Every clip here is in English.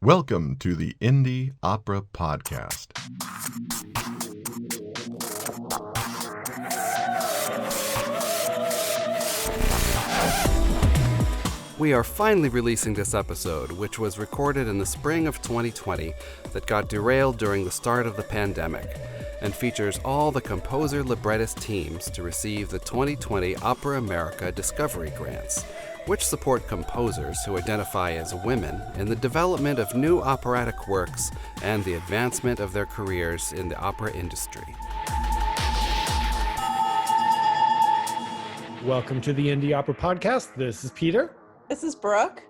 Welcome to the Indie Opera Podcast. We are finally releasing this episode, which was recorded in the spring of 2020 that got derailed during the start of the pandemic, and features all the composer librettist teams to receive the 2020 Opera America Discovery Grants, which support composers who identify as women in the development of new operatic works and the advancement of their careers in the opera industry. Welcome to the Indie Opera Podcast. This is Peter. This is Brooke.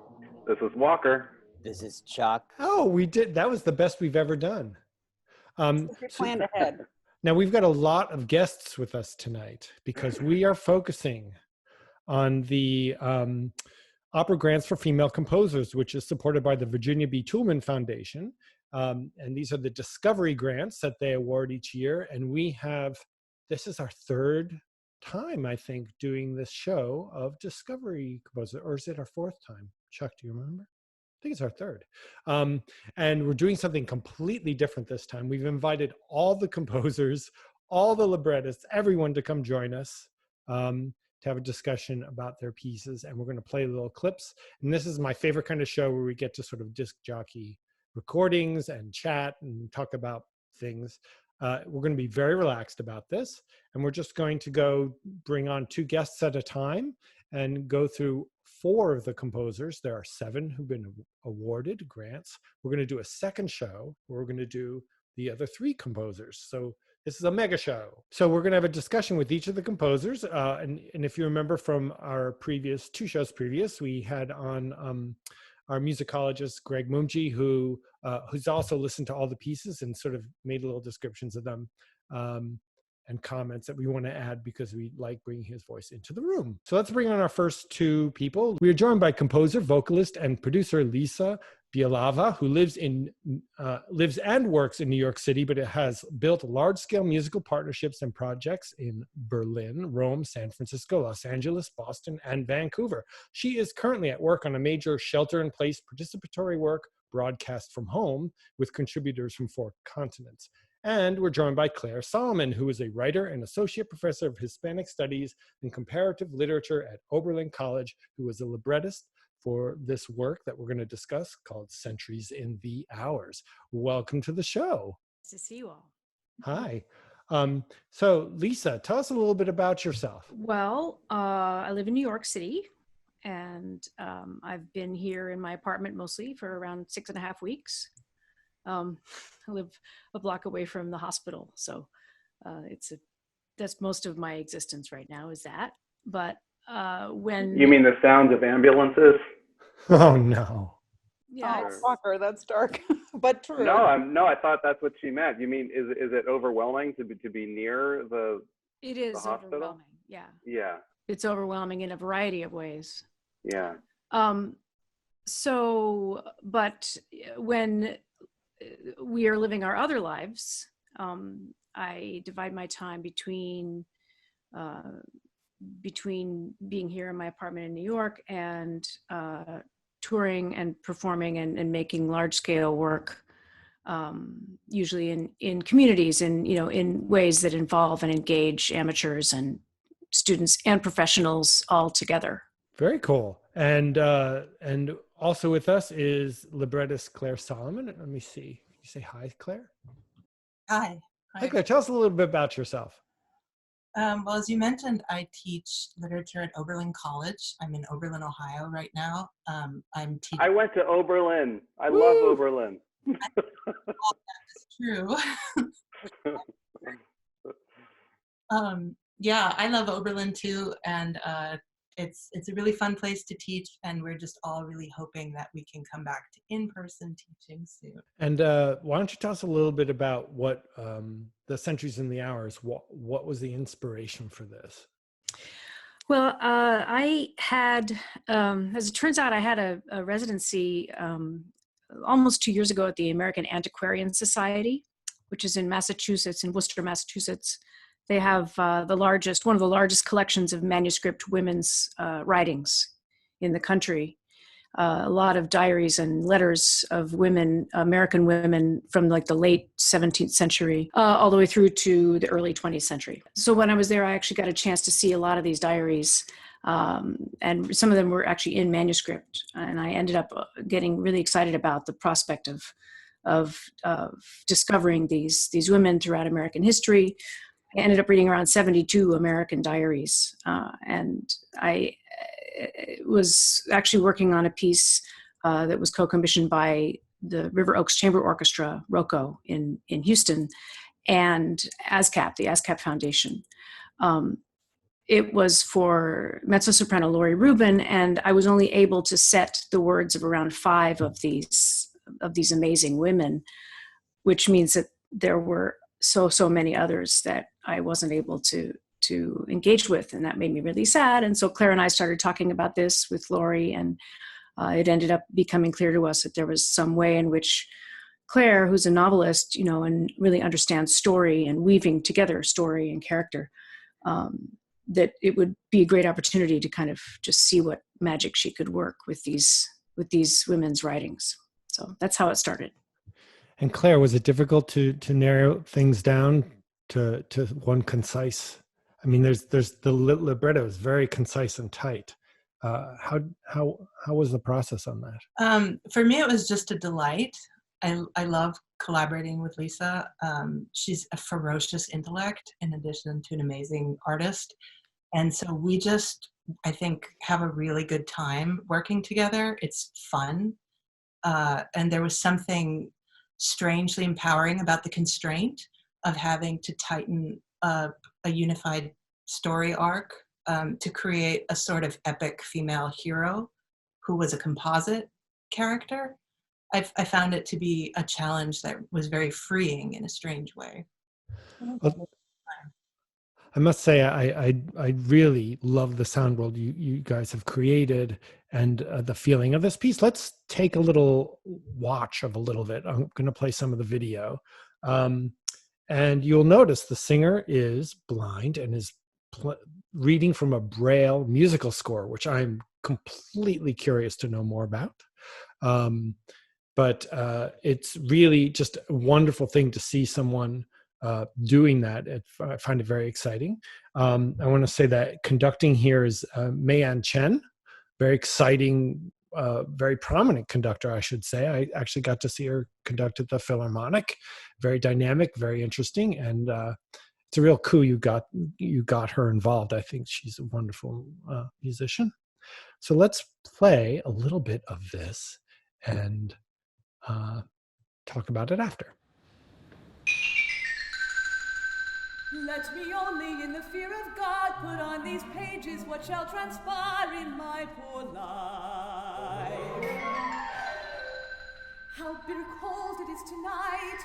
This is Walker. This is Chuck. Oh, we did. That was the best we've ever done. You planned ahead. Now we've got a lot of guests with us tonight because we are focusing on the Opera Grants for Female Composers, which is supported by the Virginia B. Toulmin Foundation. And these are the Discovery Grants that they award each year. And this is our third time, I think, doing this show of Discovery Composer, or is it our fourth time? Chuck, do you remember? I think it's our third. And we're doing something completely different this time. We've invited all the composers, all the librettists, everyone to come join us to have a discussion about their pieces. And we're going to play little clips. And this is my favorite kind of show where we get to sort of disc jockey recordings and chat and talk about things. We're going to be very relaxed about this, and we're just going to go bring on two guests at a time and go through four of the composers. There are 7 who've been awarded grants. We're going to do a second show where we're going to do the other 3 composers. So this is a mega show. So we're going to have a discussion with each of the composers. And if you remember from our previous 2 shows previous, we had on our musicologist, Greg Mumji, who's also listened to all the pieces and sort of made little descriptions of them and comments that we want to add because we like bringing his voice into the room. So let's bring on our first 2 people. We are joined by composer, vocalist, and producer Lisa Bielawa, who lives and works in New York City, but it has built large-scale musical partnerships and projects in Berlin, Rome, San Francisco, Los Angeles, Boston, and Vancouver. She is currently at work on a major shelter-in-place participatory work broadcast from home with contributors from 4 continents. And we're joined by Claire Solomon, who is a writer and associate professor of Hispanic Studies and Comparative Literature at Oberlin College, who is a librettist for this work that we're going to discuss called Centuries in the Hours. Welcome to the show. Nice to see you all. Hi. So Lisa, tell us a little bit about yourself. Well, I live in New York City, and I've been here in my apartment mostly for around 6.5 weeks. I live a block away from the hospital, so that's most of my existence right now is that. But when You mean the sounds of ambulances? Oh no. yeah, Oh, Walker, that's dark, but true. No, I thought that's what she meant. You mean is it overwhelming to be near the it is hospital? overwhelming. Yeah, Yeah. it's overwhelming in a variety of ways. Yeah. So, but when we are living our other lives, I divide my time between being here in my apartment in New York and touring and performing and making large scale work, usually in communities and, in ways that involve and engage amateurs and students and professionals all together. Very cool. And also with us is librettist Claire Solomon. Let me see. Can you say hi, Claire? Hi. Hi, Claire. Tell us a little bit about yourself. Well, as you mentioned, I teach literature at Oberlin College. I'm in Oberlin, Ohio right now. I'm teaching. I went to Oberlin. I love Oberlin. That's true. Yeah, I love Oberlin too, and it's a really fun place to teach, and we're just all really hoping that we can come back to in-person teaching soon. And why don't you tell us a little bit about what the Centuries in the Hours, what was the inspiration for this? Well, I had, as it turns out, I had a residency almost 2 years ago at the American Antiquarian Society, which is in Massachusetts, in Worcester, Massachusetts. They have one of the largest collections of manuscript women's writings in the country. a lot of diaries and letters of women, American women, from like the late 17th century all the way through to the early 20th century. So when I was there, I actually got a chance to see a lot of these diaries, and some of them were actually in manuscript. And I ended up getting really excited about the prospect of discovering these women throughout American history. I ended up reading around 72 American diaries, and I was actually working on a piece that was co-commissioned by the River Oaks Chamber Orchestra, ROCO, in Houston, and ASCAP, the ASCAP Foundation. It was for mezzo-soprano Lori Rubin, and I was only able to set the words of around 5 of these amazing women, which means that there were so many others that I wasn't able to engage with, and that made me really sad. And so Claire and I started talking about this with Lori, and it ended up becoming clear to us that there was some way in which Claire, who's a novelist, and really understands story and weaving together story and character, that it would be a great opportunity to kind of just see what magic she could work with these women's writings. So that's how it started. And Claire, was it difficult to narrow things down to one concise? I mean, there's the libretto is very concise and tight. How was the process on that? For me, it was just a delight. I love collaborating with Lisa. She's a ferocious intellect in addition to an amazing artist. And so we just, I think, have a really good time working together. It's fun. And there was something strangely empowering about the constraint of having to tighten a unified story arc to create a sort of epic female hero who was a composite character. I found it to be a challenge that was very freeing in a strange way. I must say, I really love the sound world you guys have created and the feeling of this piece. Let's take a little watch of a little bit. I'm going to play some of the video. And you'll notice the singer is blind and is reading from a Braille musical score, which I'm completely curious to know more about. But it's really just a wonderful thing to see someone doing that. I find it very exciting. I want to say that conducting here is Mayan Chen, very exciting, very prominent conductor, I should say. I actually got to see her conduct at the Philharmonic. Very dynamic, very interesting, and it's a real coup you got her involved. I think she's a wonderful musician. So let's play a little bit of this and talk about it after. Let me only in the fear of God put on these pages what shall transpire in my poor life. How bitter cold it is tonight.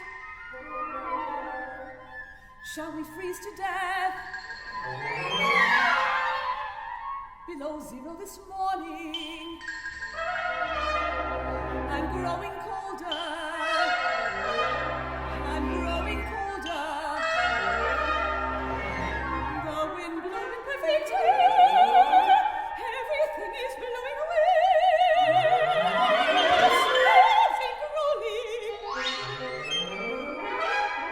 Shall we freeze to death? Below zero this morning. I'm growing colder. I'm growing colder. The wind blowing perfect air. Everything is blowing away. Something rolling.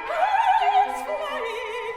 Birds flying.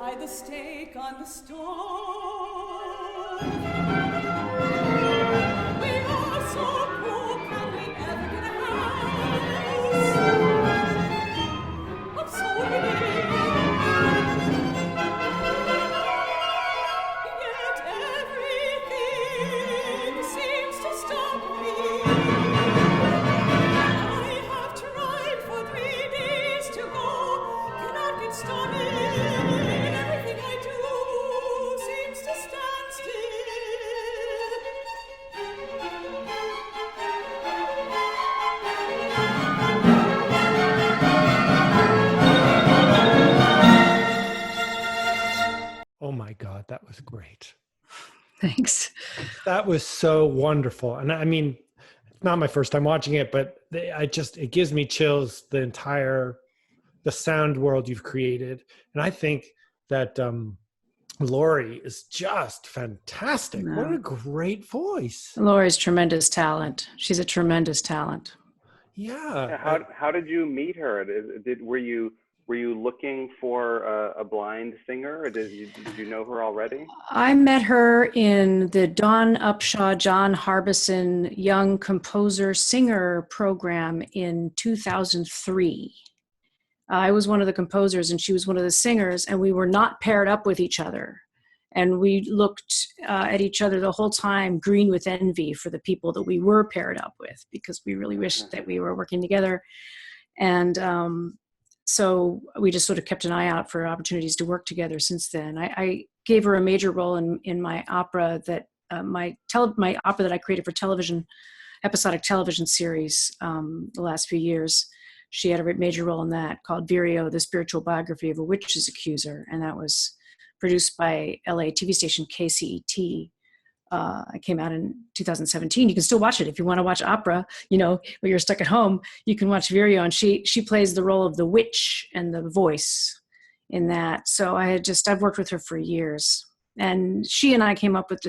by the stake on the stone. We are so poor, can we ever get a house of so many? Yet everything seems to stop me. I have tried for 3 days to go, cannot get started. Everything I do seems to stand Oh my God, that was great. Thanks. That was so wonderful. And I mean, it's not my first time watching it, but it gives me chills, the sound world you've created. And I think that Lori is just fantastic. No. What a great voice. Lori's tremendous talent. She's a tremendous talent. Yeah. How did you meet her? Were you looking for a blind singer? Or did you know her already? I met her in the Dawn Upshaw, John Harbison Young Composer Singer program in 2003. I was one of the composers and she was one of the singers, and we were not paired up with each other. And we looked at each other the whole time, green with envy for the people that we were paired up with, because we really wished that we were working together. And so we just sort of kept an eye out for opportunities to work together since then. I gave her a major role in my opera that my opera that I created for television, episodic television series the last few years. She had a major role in that, called Vireo, the Spiritual Biography of a Witch's Accuser. And that was produced by LA TV station KCET. It came out in 2017. You can still watch it if you want to watch opera, when you're stuck at home. You can watch Vireo, and she plays the role of the witch and the voice in that. So I've worked with her for years, and she and I came up with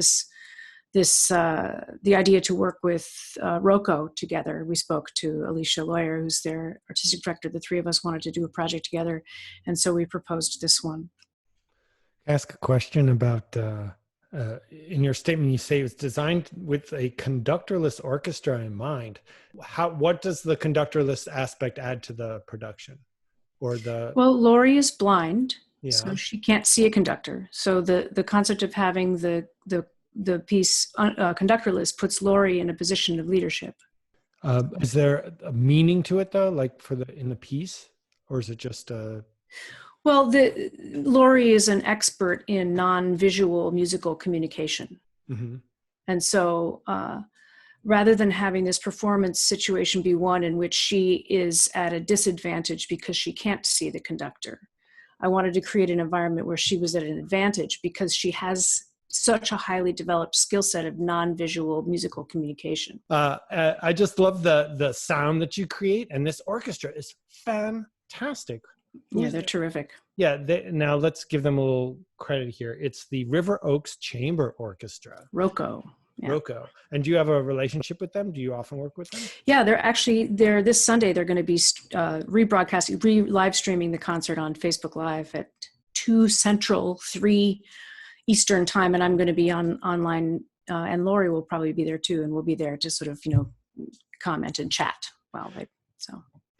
the idea to work with Rocco together. We spoke to Alicia Lawyer, who's their artistic director. The three of us wanted to do a project together, and so we proposed this one. Ask a question about, in your statement, you say it was designed with a conductorless orchestra in mind. What does the conductorless aspect add to the production? Well, Lori is blind, yeah. So she can't see a conductor. So the concept of having the piece conductorless puts Lori in a position of leadership. Is there a meaning to it though, like in the piece, or is it just a? Well, Lori is an expert in non-visual musical communication. Mm-hmm. And so rather than having this performance situation be one in which she is at a disadvantage because she can't see the conductor, I wanted to create an environment where she was at an advantage because she has such a highly developed skill set of non-visual musical communication. I just love the sound that you create, and this orchestra is fantastic. Yeah, they're terrific. Yeah, now let's give them a little credit here. It's the River Oaks Chamber Orchestra. Rocco. Yeah. Rocco. And do you have a relationship with them? Do you often work with them? Yeah, they're this Sunday, they're going to be rebroadcasting, live streaming the concert on Facebook Live at 2 Central, 3 Eastern time, and I'm going to be online, and Lori will probably be there too, and we'll be there to sort of, comment and chat.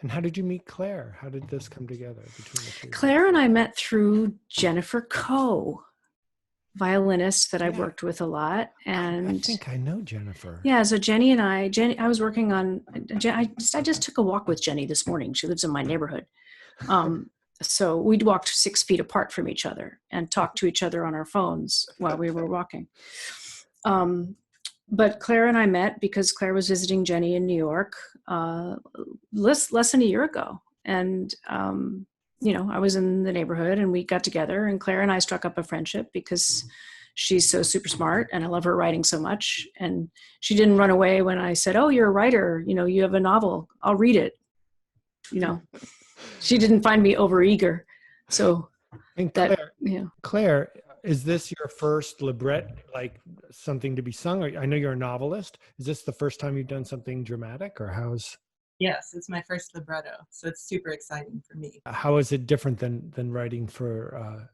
And how did you meet Claire? How did this come together between the two? Claire and I met through Jennifer Coe, violinist that I've worked with a lot. And I think I know Jennifer. Yeah, so Jenny, I was working on, I just took a walk with Jenny this morning. She lives in my neighborhood. So we'd walked 6 feet apart from each other and talked to each other on our phones while we were walking. But Claire and I met because Claire was visiting Jenny in New York less than a year ago. And, I was in the neighborhood and we got together, and Claire and I struck up a friendship because she's so super smart and I love her writing so much. And she didn't run away when I said, "Oh, you're a writer, you have a novel, I'll read it." She didn't find me overeager. So and Claire, is this your first libret, like something to be sung? I know you're a novelist. Is this the first time you've done something dramatic, or how's? Yes, it's my first libretto, so it's super exciting for me. How is it different than writing for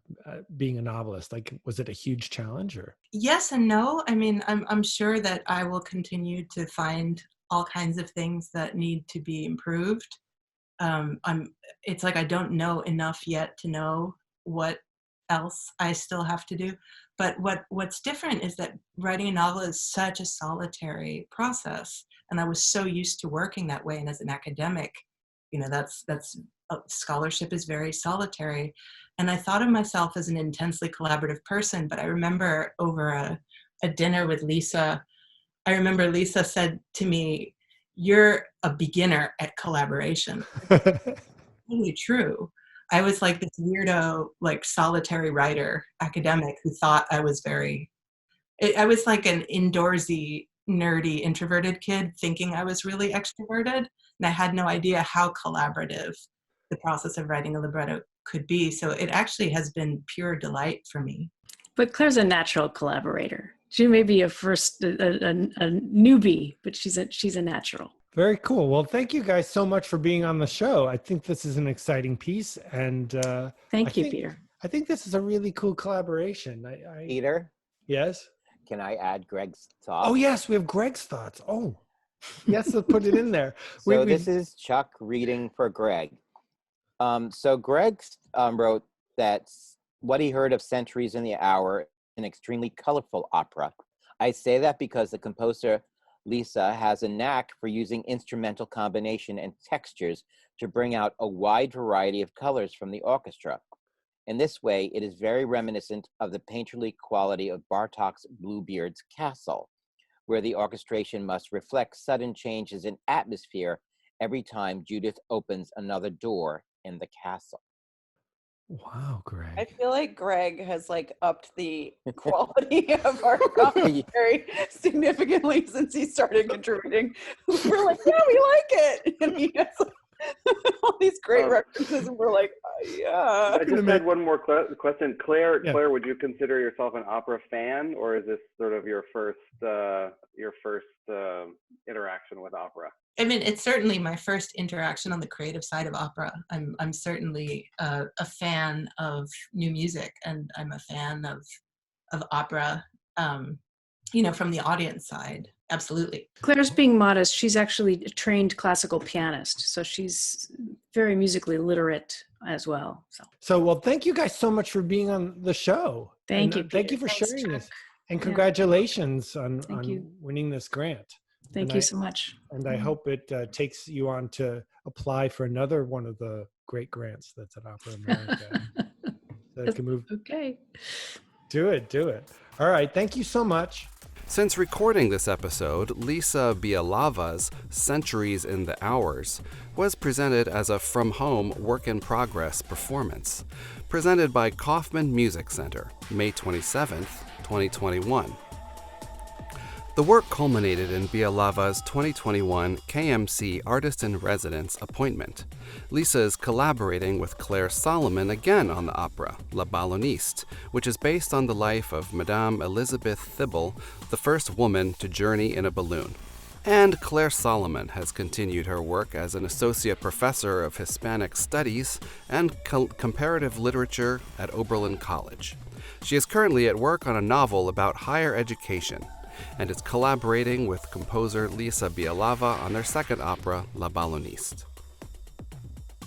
being a novelist? Like, was it a huge challenge or? Yes and no. I mean, I'm sure that I will continue to find all kinds of things that need to be improved. It's like I don't know enough yet to know what else I still have to do. But what's different is that writing a novel is such a solitary process, and I was so used to working that way. And as an academic, you know, that's scholarship is very solitary. And I thought of myself as an intensely collaborative person. But I remember over a dinner with Lisa, I remember Lisa said to me, "You're a beginner at collaboration." Really true. I was like this weirdo, like solitary writer academic who thought I was I was like an indoorsy, nerdy, introverted kid thinking I was really extroverted. And I had no idea how collaborative the process of writing a libretto could be. So it actually has been pure delight for me. But Claire's a natural collaborator. She may be a newbie, but she's a natural. Very cool. Well, thank you guys so much for being on the show. I think this is an exciting piece, and thank you, Peter. I think this is a really cool collaboration. Peter, yes. can I add Greg's thoughts? Oh yes, we have Greg's thoughts. Oh, yes, let's put it in there. So this is Chuck reading for Greg. So Greg wrote that what he heard of Centuries in the Hour, an extremely colorful opera. I say that because the composer Lisa has a knack for using instrumental combination and textures to bring out a wide variety of colors from the orchestra. In this way, it is very reminiscent of the painterly quality of Bartók's Bluebeard's Castle, where the orchestration must reflect sudden changes in atmosphere every time Judith opens another door in the castle. Wow, Greg. I feel like Greg has like upped the quality of our commentary significantly since he started contributing. We're like, yeah, we like it. And he has all these great references, and we're like, yeah. I just had one more question. Claire, Yeah. Claire, would you consider yourself an opera fan, or is this sort of your first interaction with opera? I mean, it's certainly my first interaction on the creative side of opera. I'm certainly a fan of new music, and I'm a fan of opera, you know, from the audience side. Absolutely. Claire's being modest. She's actually a trained classical pianist, so she's very musically literate as well. So well, thank you guys so much for being on the show. Thank you, Thank you for Peter. sharing Thanks, this, and congratulations on you. winning this grant. Thank you so much. And I hope it takes you on to apply for another one of the great grants that's at Opera America. So it can move. Okay. Do it. All right. Thank you so much. Since recording this episode, Lisa Bielava's Centuries in the Hours was presented as a from-home work-in-progress performance, presented by Kaufman Music Center, May 27th, 2021. The work culminated in Bialava's 2021 KMC Artist-in-Residence appointment. Lisa is collaborating with Claire Solomon again on the opera, La Balloniste, which is based on the life of Madame Elizabeth Thibault, the first woman to journey in a balloon. And Claire Solomon has continued her work as an associate professor of Hispanic Studies and Comparative Literature at Oberlin College. She is currently at work on a novel about higher education, and is collaborating with composer Lisa Bielawa on their second opera, La Balloniste.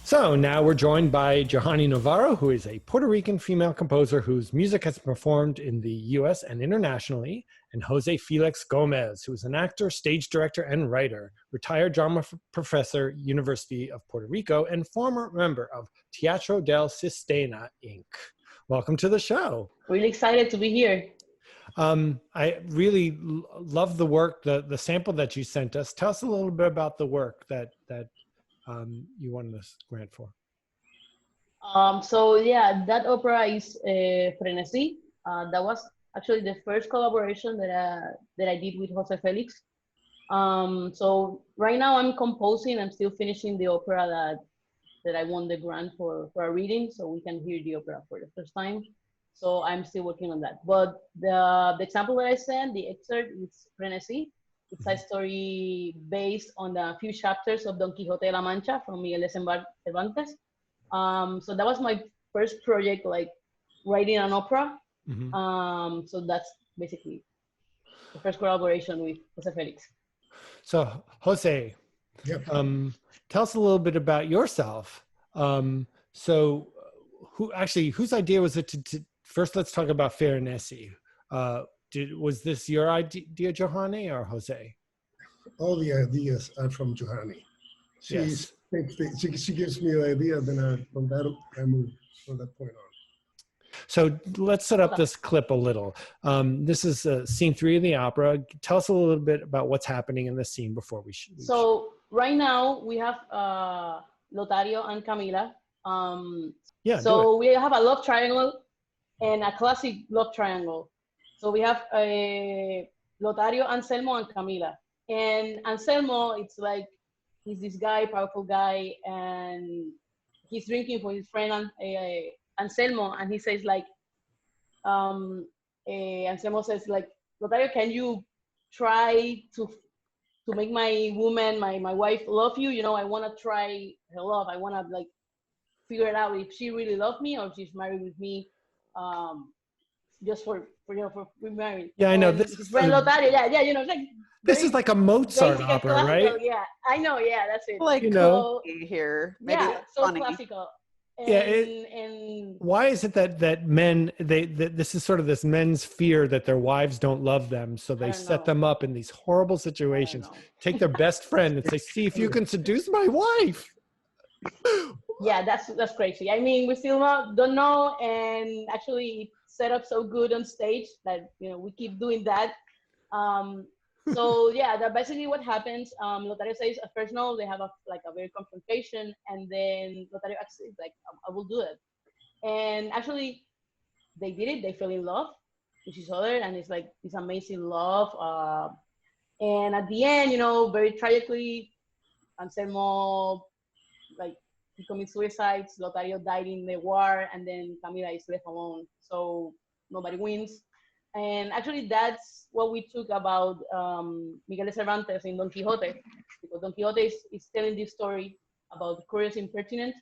So now we're joined by Johanny Novarro, who is a Puerto Rican female composer whose music has performed in the US and internationally, and Jose Felix Gomez, who is an actor, stage director, and writer, retired drama professor, University of Puerto Rico, and former member of Teatro del Sistema, Inc. Welcome to the show. Really excited to be here. I really love the work, the sample that you sent us. Tell us a little bit about the work that you won this grant for. So yeah, that opera is Frenesí. That was actually the first collaboration that I did with Jose Felix. So right now I'm composing. I'm still finishing the opera that I won the grant for a reading, so we can hear the opera for the first time. So I'm still working on that. But the example that I sent, the excerpt, is Frenesí. It's a story based on the few chapters of Don Quixote de la Mancha from Miguel de Cervantes. So that was my first project, like writing an opera. So that's basically the first collaboration with Jose Felix. So Jose, Yep. tell us a little bit about yourself. So whose idea was it to first let's talk about Ferenesi. Was this your idea, Johanny, or Jose? All the ideas are from Johanny. She gives me the idea, then from that I move from that point on. So let's set up this clip a little. This is scene 3 of the opera. Tell us a little bit about what's happening in this scene before we So right now we have Lotario and Camila. So we have a love triangle and a classic love triangle. So we have Lotario, Anselmo, and Camila. And Anselmo, it's like he's this guy, powerful guy, and he's drinking for his friend Anselmo, and he says like, Anselmo says like, Lotario, can you try to make my woman, my wife love you? You know, I want to try her love. I want to like figure it out if she really loves me or if she's married with me, just for married. Yeah, I know. And This his friend Lotario, yeah, you know, like this is like a Mozart opera, right? Yeah, I know. Yeah, that's it. Like, you know, here, maybe yeah, so funny. classical. And, Yeah, and why is it that men this is sort of this men's fear that their wives don't love them, so they set them up in these horrible situations, take their best friend and say, see if you can seduce my wife. Yeah, that's crazy. I mean, we still don't know, and actually set up so good on stage that, you know, we keep doing that. So yeah, that basically what happens. Lotario says at first no, they have a very confrontation, and then Lotario actually like, I will do it. And actually they did it. They fell in love with each other, and it's like this amazing love. And at the end, you know, very tragically, Anselmo, like, he commits suicide. Lotario died in the war, and then Camila is left alone. So nobody wins. And actually, that's what we took about Miguel de Cervantes in Don Quixote, because Don Quixote is telling this story about the curious impertinent,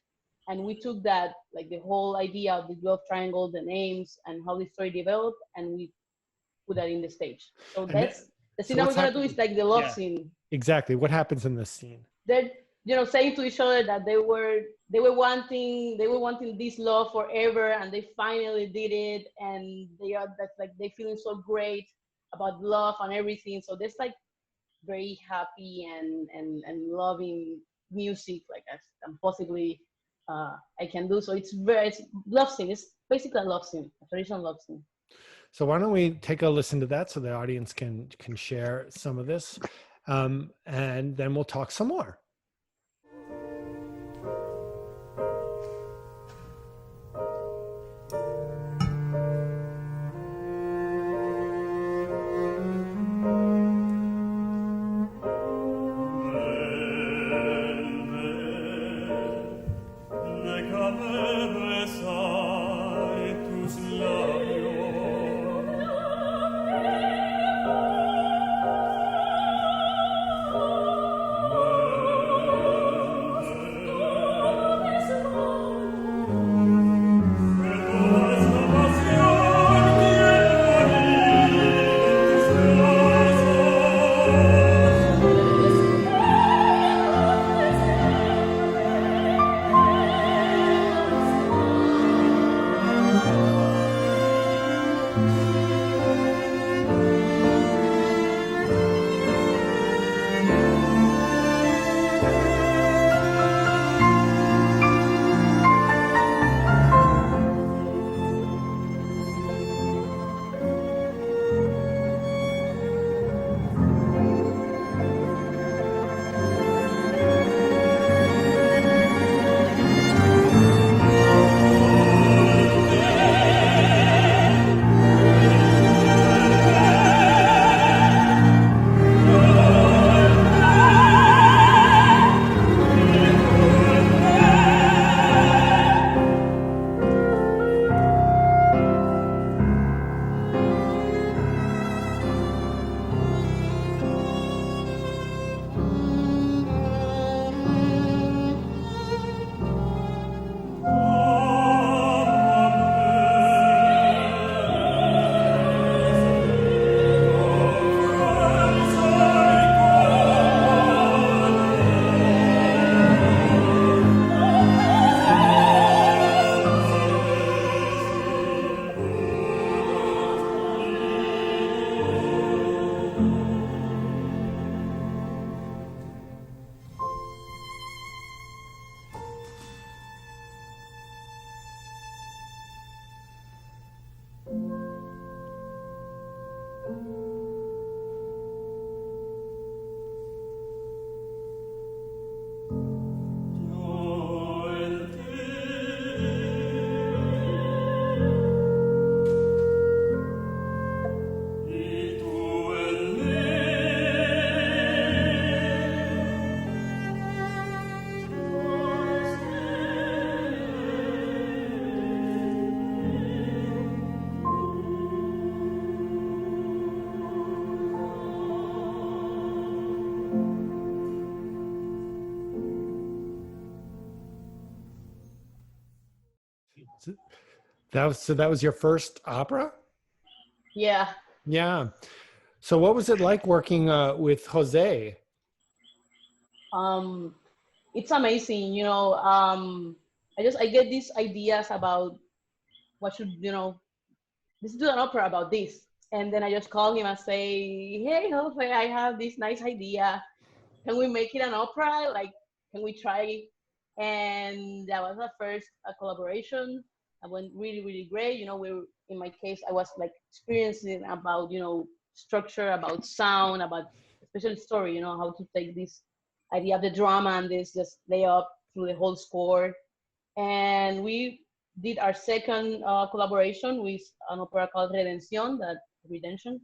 and we took that, like the whole idea of the love triangle, the names, and how the story developed, and we put that in the stage. So that's the scene that we're gonna do is like the love scene. Exactly. What happens in this scene? They're, you know, saying to each other that they were wanting this love forever, and they finally did it, and they feeling so great about love and everything. So there's like very happy and loving music, like as possibly I can do. So it's love scene. It's basically a love scene, a traditional love scene. So why don't we take a listen to that so the audience can share some of this, and then we'll talk some more. Oh That was your first opera? Yeah. Yeah. So what was it like working with Jose? It's amazing, you know. I get these ideas about what should, you know, let's do an opera about this. And then I just call him and say, hey, Jose, I have this nice idea. Can we make it an opera? Like, can we try? And that was our first collaboration. It went really, really great. You know, in my case, I was like experiencing about, you know, structure, about sound, about especially story, you know, how to take this idea of the drama and this just lay up through the whole score. And we did our second collaboration with an opera called Redemption,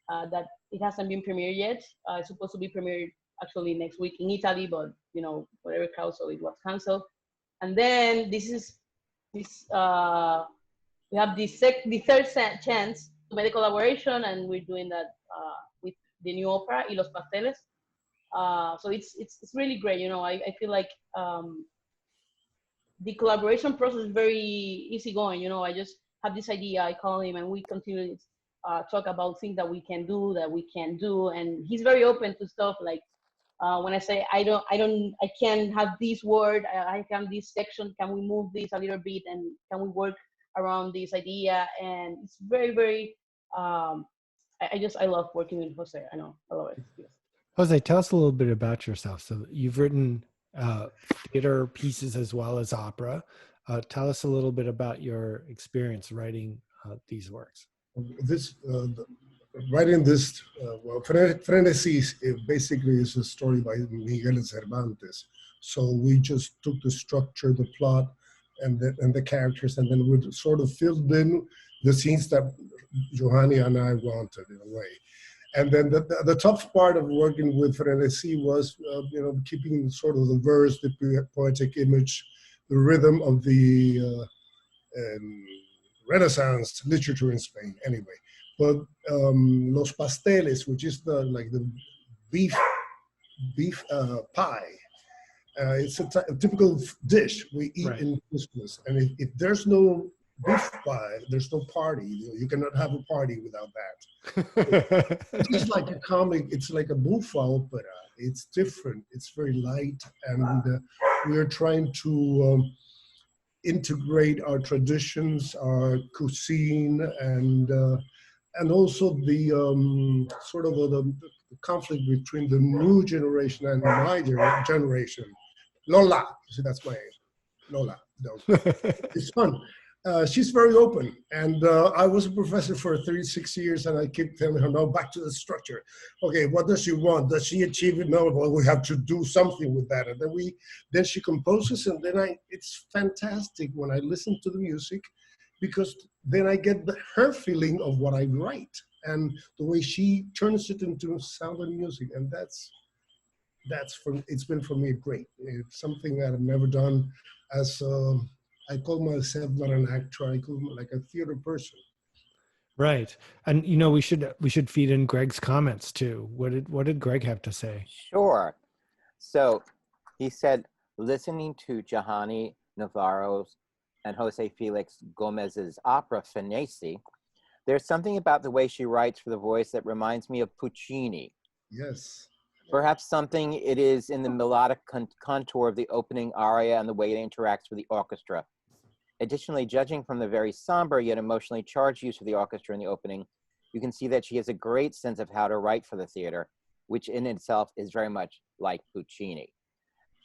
that it hasn't been premiered yet. It's supposed to be premiered actually next week in Italy, but you know, whatever cause, so it was canceled. And then we have the third chance to make a collaboration, and we're doing that with the new opera, Y los Pasteles. So it's really great. You know, I feel like the collaboration process is very easygoing. You know, I just have this idea, I call him, and we continue to talk about things that we can do, that we can't do, and he's very open to stuff. Like when I say I can't have this word, I can this section. Can we move this a little bit, and can we work around this idea? And it's very, very. I love working with Jose. I know, I love it. Yes. Jose, tell us a little bit about yourself. So you've written theater pieces as well as opera. Tell us a little bit about your experience writing these works. Writing this, Frenesí basically is a story by Miguel Cervantes. So we just took the structure, the plot, and the characters, and then we sort of filled in the scenes that Johanny and I wanted in a way. And then the tough part of working with Frenesí was, you know, keeping sort of the verse, the poetic image, the rhythm of the Renaissance literature in Spain. Anyway, but Los Pasteles, which is the beef pie, it's a typical dish we eat in Christmas, and if there's no beef pie, there's no party. You cannot have a party without that. It's like a comic, it's like a buffa opera. It's different, it's very light, and we are trying to integrate our traditions, our cuisine, and also the sort of the conflict between the new generation and my generation. Lola, see, that's my name. Lola. No. It's fun. She's very open, and I was a professor for 36 years, and I keep telling her, no, back to the structure. Okay, what does she want? Does she achieve it? No, well, we have to do something with that. And then she composes, and then it's fantastic when I listen to the music, because then I get her feeling of what I write, and the way she turns it into sound and music, and it's been for me great. It's something that I've never done as I call myself not an actor. I call myself like a theater person. Right, and you know, we should feed in Greg's comments too. What did Greg have to say? Sure. So he said, listening to Johanny Novarro's and Jose Felix Gomez's opera Frenesí, there's something about the way she writes for the voice that reminds me of Puccini. Yes. Perhaps something it is in the melodic contour of the opening aria and the way it interacts with the orchestra. Additionally, judging from the very somber yet emotionally charged use of the orchestra in the opening, you can see that she has a great sense of how to write for the theater, which in itself is very much like Puccini.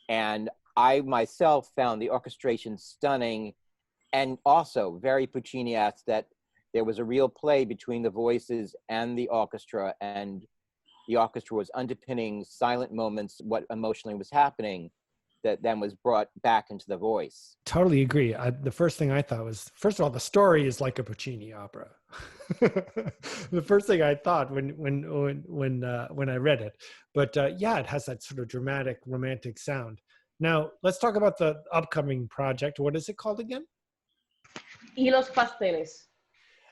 And I myself found the orchestration stunning and also very Puccini-esque, that there was a real play between the voices and the orchestra, and the orchestra was underpinning silent moments, what emotionally was happening, that then was brought back into the voice. Totally agree. The first thing I thought was, first of all, the story is like a Puccini opera. The first thing I thought when I read it, but yeah, it has that sort of dramatic, romantic sound. Now let's talk about the upcoming project. What is it called again? Y los Pasteles.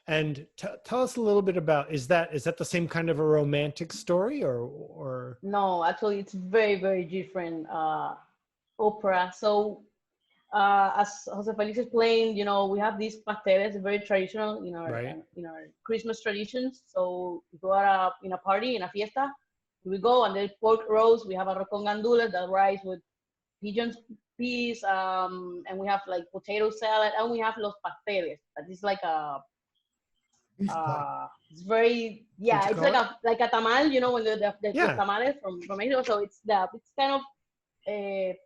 And tell us a little bit about, is that the same kind of a romantic story or? No, actually it's very, very different opera. So as Jose Felix explained, we have these pasteles, very traditional Right. in our Christmas traditions. So we go out in a party, in a fiesta, we go and there's pork roast. We have arroz con gandules, that rice with pigeon's peas, and we have like potato salad, and we have los pasteles. That is like a it's very it's like a tamal, when the tamales from Mexico. So it's kind of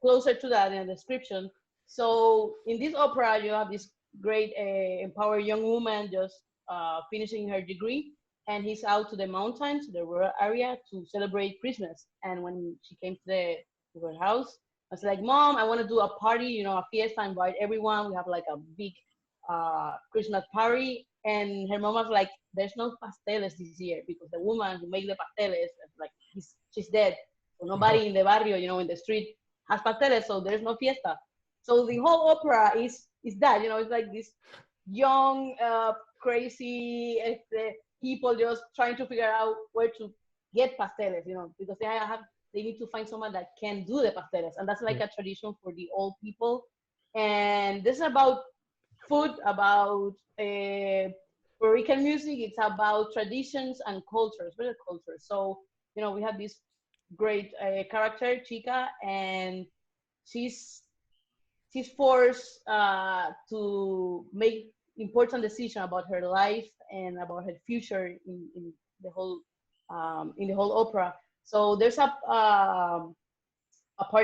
closer to that in the description. So in this opera, you have this great empowered young woman just finishing her degree, and he's out to the mountains, the rural area, to celebrate Christmas. And when she came to her house, I was like, Mom, I want to do a party, a fiesta, invite everyone. We have like a big Christmas party. And her mom was like, there's no pasteles this year because the woman who made the pasteles, like, she's dead. So nobody in the barrio, in the street has pasteles, so there's no fiesta. So the whole opera is that, it's like this young, crazy people just trying to figure out where to get pasteles, because they need to find someone that can do the pasteles. And that's like a tradition for the old people. And this is about food, about Puerto Rican music. It's about traditions and cultures, very culture. So, we have this great character, Chica, and she's forced to make important decisions about her life and about her future in the whole opera. So there's a part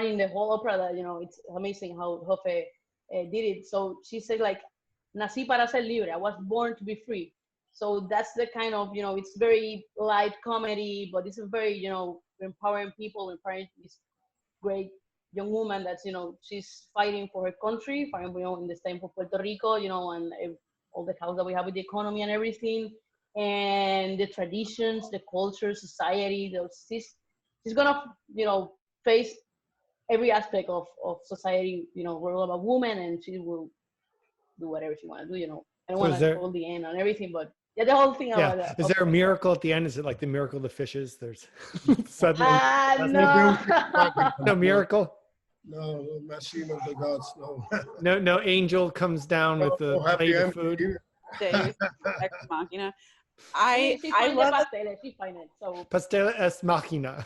in the whole opera that it's amazing how Jofe did it. So she said like, "Nací para ser libre." I was born to be free. So that's the kind of it's very light comedy, but it's a very empowering people, empowering this great young woman that's she's fighting for her country, fighting in the same for Puerto Rico, and all the chaos that we have with the economy and everything, and the traditions, the culture, society. She's gonna face every aspect of society, role of a woman, and she will do whatever she want to do. I don't want to hold the end on everything, but the whole thing about that. Is there a miracle at the end? Is it like the miracle of the fishes? There's suddenly no. No miracle. No machine of the gods. No. No angel comes down with the plate of food. Ex machina. I love it. She find it. So Pastel es machina.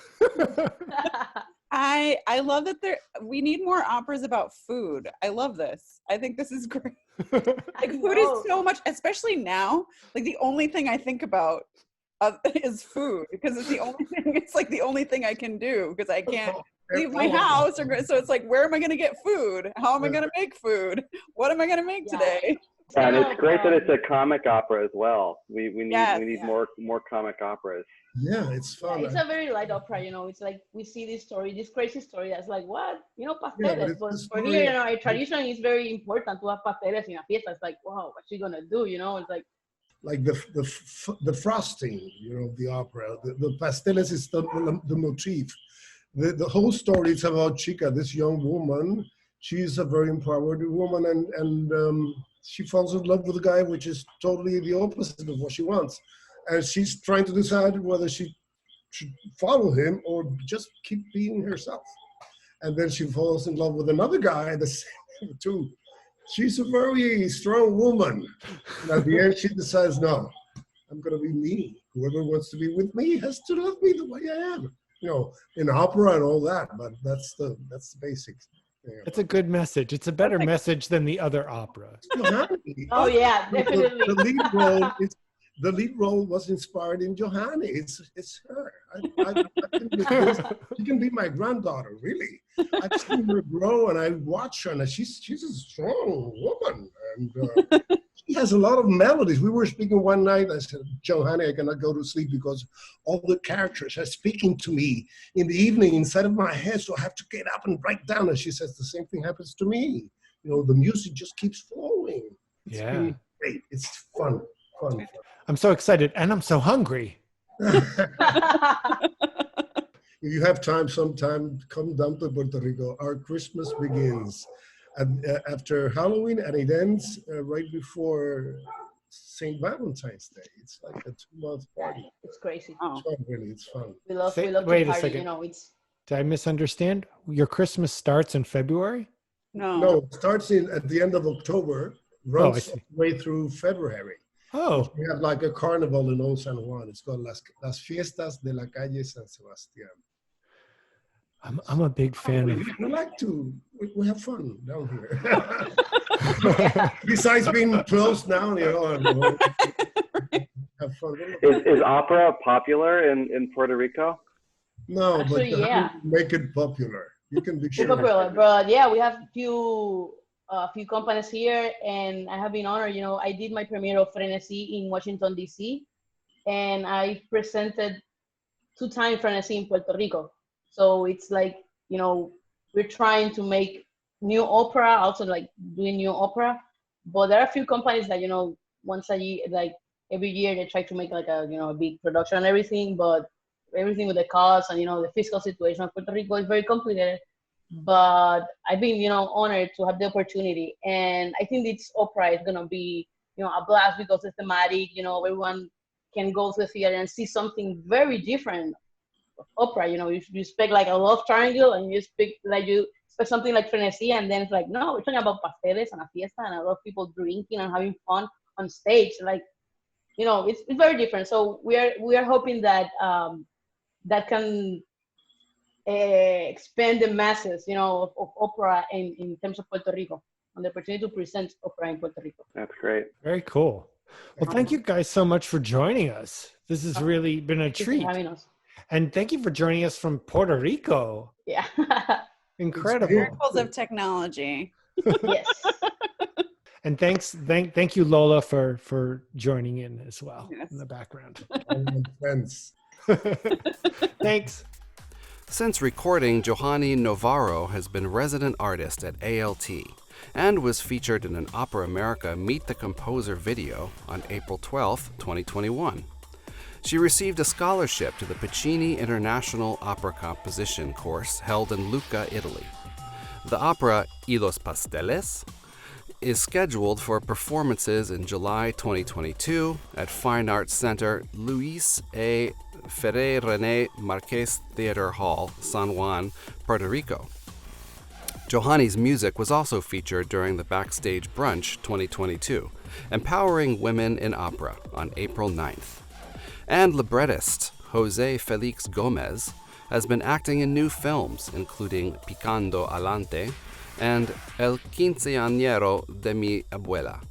I love that we need more operas about food. I love this. I think this is great. Like food is so much, especially now. Like the only thing I think about is food because it's the only thing. It's like the only thing I can do because I can't leave my house. So it's like, where am I going to get food? How am I going to make food? What am I going to make today? And it's great that it's a comic opera as well. We need more comic operas. Yeah, it's fun. It's a very light opera, It's like we see this crazy story that's like, what? Pasteles. But for here, our tradition is very important to have pasteles in a fiesta. It's like, wow, what's she gonna do? It's like the frosting, of the opera. The pasteles is the motif. The whole story is about Chica, this young woman. She's a very empowered woman, and she falls in love with a guy which is totally the opposite of what she wants. And she's trying to decide whether she should follow him or just keep being herself. And then she falls in love with another guy, the same too. She's a very strong woman. And at the end, she decides, no, I'm going to be me. Whoever wants to be with me has to love me the way I am. In opera and all that, but that's the basics. It's a good message. It's a better message than the other opera. Oh yeah, definitely. The lead role was inspired in Johanny. It's her. She can be my granddaughter, really. I've seen her grow, and I watch her, and she's a strong woman, and she has a lot of melodies. We were speaking one night. I said, Johanny, I cannot go to sleep because all the characters are speaking to me in the evening inside of my head, so I have to get up and write down. And she says the same thing happens to me. The music just keeps flowing. It's really great. It's fun. I'm so excited, and I'm so hungry. If you have time sometime, come down to Puerto Rico. Our Christmas begins after Halloween, and it ends right before St. Valentine's Day. It's like a 2-month party. It's crazy. It's fun, really. It's fun. We love Wait to a party, second. Did I misunderstand? Your Christmas starts in February? No, it starts at the end of October, runs way through February. Oh. We have like a carnival in Old San Juan. It's called Las Fiestas de la Calle San Sebastián. I'm a big fan of. We like to. We have fun down here. Besides being closed now, have fun. Is opera popular in Puerto Rico? No, Actually, but you yeah. have to make it popular. You can be sure. Popular, but yeah, we have a few companies here, and I have been honored. I did my premiere of Frenesí in Washington D.C., and I presented 2 times Frenesí in Puerto Rico. So it's like, we're trying to make new opera, also like doing new opera. But there are a few companies that, once a year, like every year, they try to make like a big production and everything. But everything with the cost and, the fiscal situation of Puerto Rico is very complicated. But I've been, honored to have the opportunity. And I think this opera is going to be, a blast because it's thematic. Everyone can go to the theater and see something very different. Opera, you expect like a love triangle, and you expect something like Frenesí, and then it's like, no, we're talking about pasteles and a fiesta and a lot of people drinking and having fun on stage. Like, it's very different. So we are hoping that that can expand the masses, of opera in terms of Puerto Rico, and the opportunity to present opera in Puerto Rico. That's great. Very cool. Well, thank you guys so much for joining us. This has really been a treat. Thanks for having us. And thank you for joining us from Puerto Rico. Yeah. Incredible. Miracles of technology. Yes. And thank you, Lola, for joining in as well in the background. Friends. Thanks. Since recording, Johanny Novarro has been resident artist at ALT and was featured in an Opera America Meet the Composer video on April 12, 2021. She received a scholarship to the Puccini International Opera Composition course held in Lucca, Italy. The opera Y los Pasteles is scheduled for performances in July 2022 at Fine Arts Center Luis A. Ferrer René Marquez Theater Hall, San Juan, Puerto Rico. Johanny's music was also featured during the Backstage Brunch 2022, Empowering Women in Opera on April 9th. And librettist Jose Felix Gomez has been acting in new films, including Picando Alante and El Quinceañero de mi Abuela.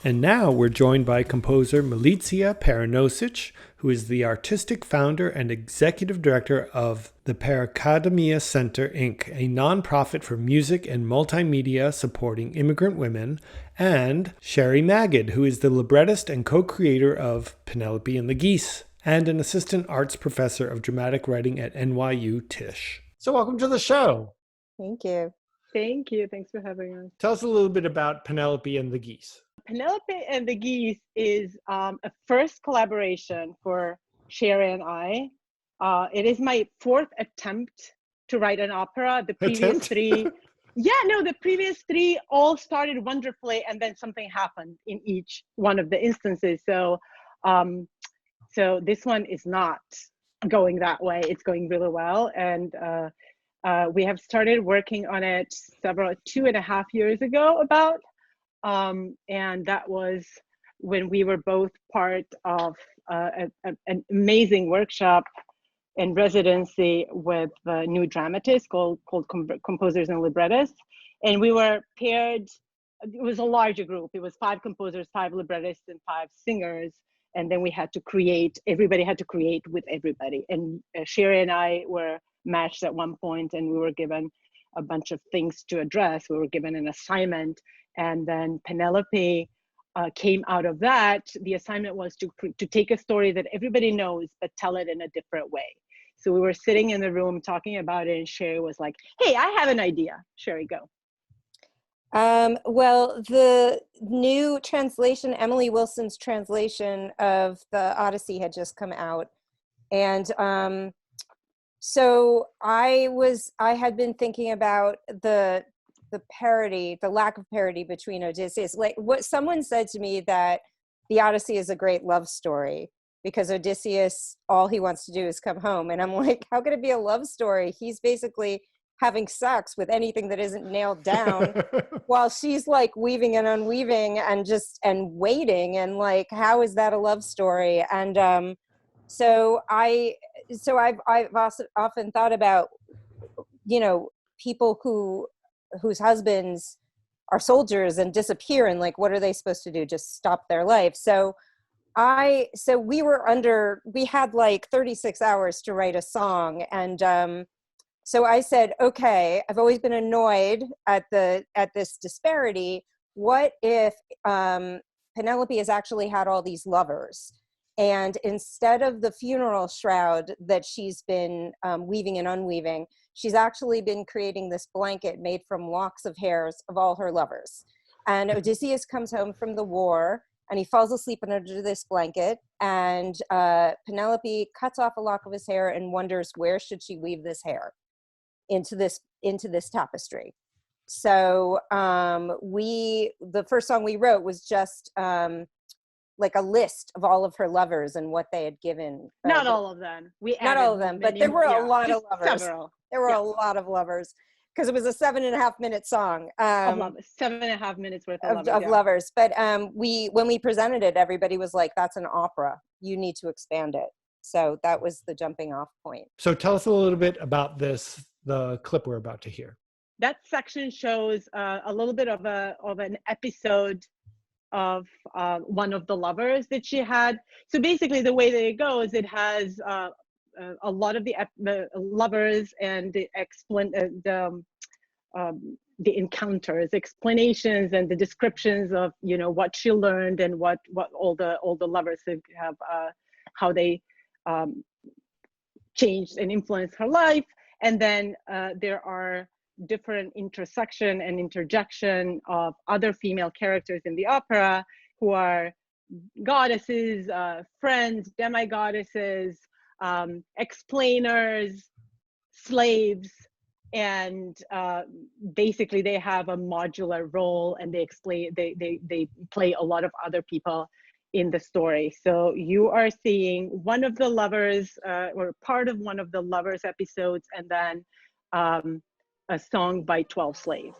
And now we're joined by composer Milica Paranosic, who is the artistic founder and executive director of the Paracademia Center, Inc., a nonprofit for music and multimedia supporting immigrant women, and Cheri Magid, who is the librettist and co-creator of Penelope and the Geese, and an assistant arts professor of dramatic writing at NYU Tisch. So welcome to the show. Thank you. Thank you. Thanks for having us. Tell us a little bit about Penelope and the Geese. Penelope and the Geese is a first collaboration for Cheri and I. It is my 4th attempt to write an opera. The previous 3, the previous 3 all started wonderfully, and then something happened in each one of the instances. So this one is not going that way. It's going really well, and we have started working on it 2.5 years ago about. And that was when we were both part of an amazing workshop and residency with a new dramatist called Composers and Librettists. And we were paired, it was a larger group. It was 5 composers, 5 librettists, and 5 singers. And then everybody had to create with everybody. And Cheri and I were matched at one point, and we were given a bunch of things to address. We were given an assignment. And then Penelope came out of that. The assignment was to take a story that everybody knows, but tell it in a different way. So we were sitting in the room talking about it, and Cheri was like, hey, I have an idea. Cheri, go. Well, the new translation, Emily Wilson's translation of the Odyssey had just come out. And so I had been thinking about the parody, the lack of parody between Odysseus. Like what someone said to me, that the Odyssey is a great love story because Odysseus, all he wants to do is come home. And I'm like, how could it be a love story? He's basically having sex with anything that isn't nailed down while she's like weaving and unweaving and waiting, and like, how is that a love story? And so I've also often thought about, you know, people whose husbands are soldiers and disappear, and like, what are they supposed to do? Just stop their life. So we had like 36 hours to write a song, and so I said, okay, I've always been annoyed at this disparity. What if Penelope has actually had all these lovers, and instead of the funeral shroud that she's been weaving and unweaving, she's actually been creating this blanket made from locks of hairs of all her lovers. And Odysseus comes home from the war, and he falls asleep under this blanket, and Penelope cuts off a lock of his hair and wonders, where should she weave this hair into this tapestry? So the first song we wrote was just like a list of all of her lovers and what they had given. Not all of them. Not all of them, but there were a lot of lovers. Several. There were a lot of lovers, because it was a 7.5-minute song. 7.5 minutes worth of lovers. But when we presented it, everybody was like, that's an opera. You need to expand it. So that was the jumping off point. So tell us a little bit about the clip we're about to hear. That section shows a little bit of an episode of one of the lovers that she had. So basically the way that it goes, it has a lot of the lovers and the encounters, explanations, and the descriptions of, you know, what she learned and what all the lovers have how they changed and influenced her life. And then there are different intersection and interjection of other female characters in the opera who are goddesses, friends, demigoddesses, explainers, slaves, and basically they have a modular role, and they play a lot of other people in the story. So you are seeing one of the lovers or part of one of the lovers episodes, and then a song by 12 slaves.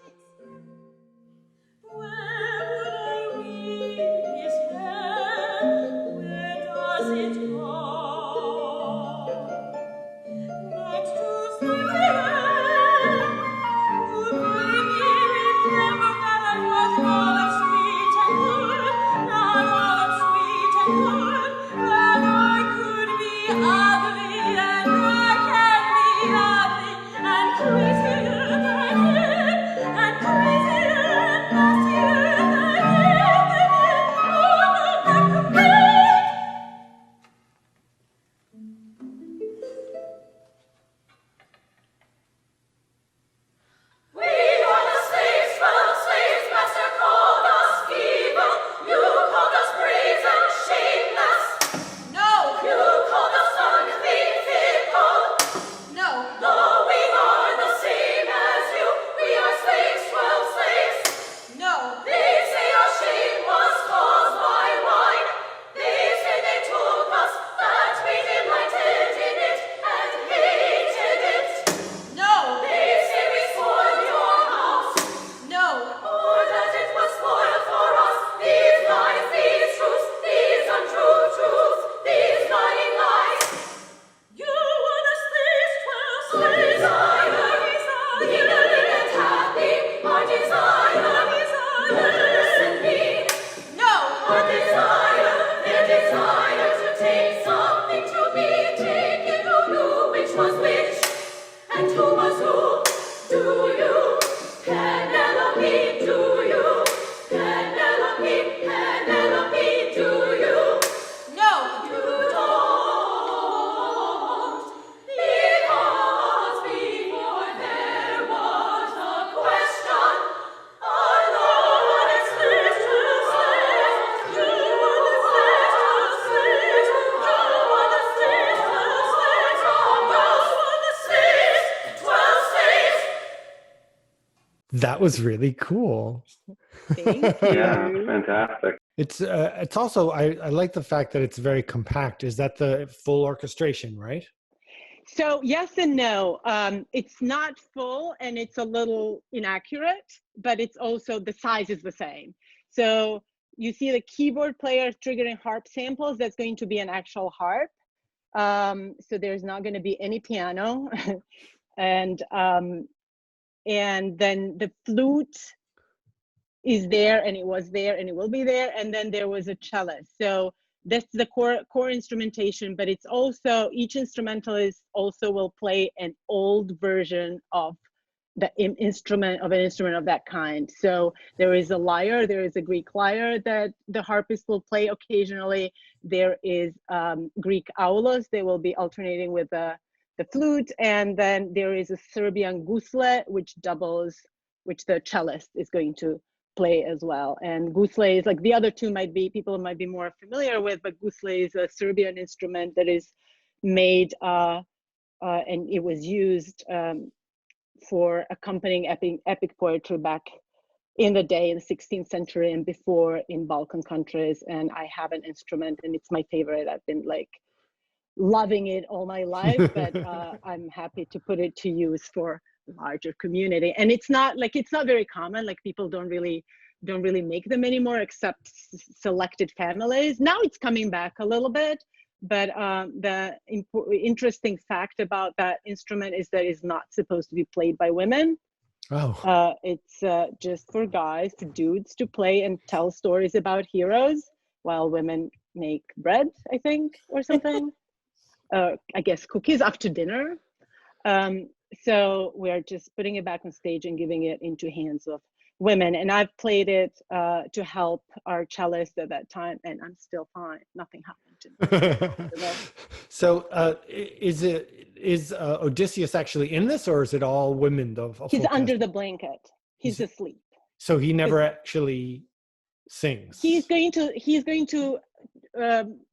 That was really cool. Thank you. Yeah, fantastic. It's also, I like the fact that it's very compact. Is that the full orchestration, right? So yes and no. It's not full and it's a little inaccurate, but it's also the size is the same. So you see the keyboard player triggering harp samples. That's going to be an actual harp. So there's not going to be any piano, and then the flute is there, and it was there, and it will be there, and then there was a cellist. So that's the core instrumentation, but it's also, each instrumentalist also will play an old version of the instrument of that kind. So there is a lyre, there is a Greek lyre that the harpist will play occasionally. There is Greek aulos, they will be alternating with the flute, and then there is a Serbian gusle, which the cellist is going to play as well. And gusle is like, the other two people might be more familiar with, but gusle is a Serbian instrument that is made and it was used for accompanying epic poetry back in the day, in the 16th century and before, in Balkan countries. And I have an instrument and it's my favorite. I've been like loving it all my life, but I'm happy to put it to use for larger community. And it's not very common, like people don't really make them anymore except selected families. Now it's coming back a little bit, but the interesting fact about that instrument is that it's not supposed to be played by women. Oh. It's just for guys, for dudes to play and tell stories about heroes while women make bread, I think, or something. I guess cookies after dinner. So we're just putting it back on stage and giving it into hands of women. And I've played it to help our cellist at that time, and I'm still fine. Nothing happened to me. So is Odysseus actually in this, or is it all women? He's under the blanket. He's asleep. So he never actually sings. He's going to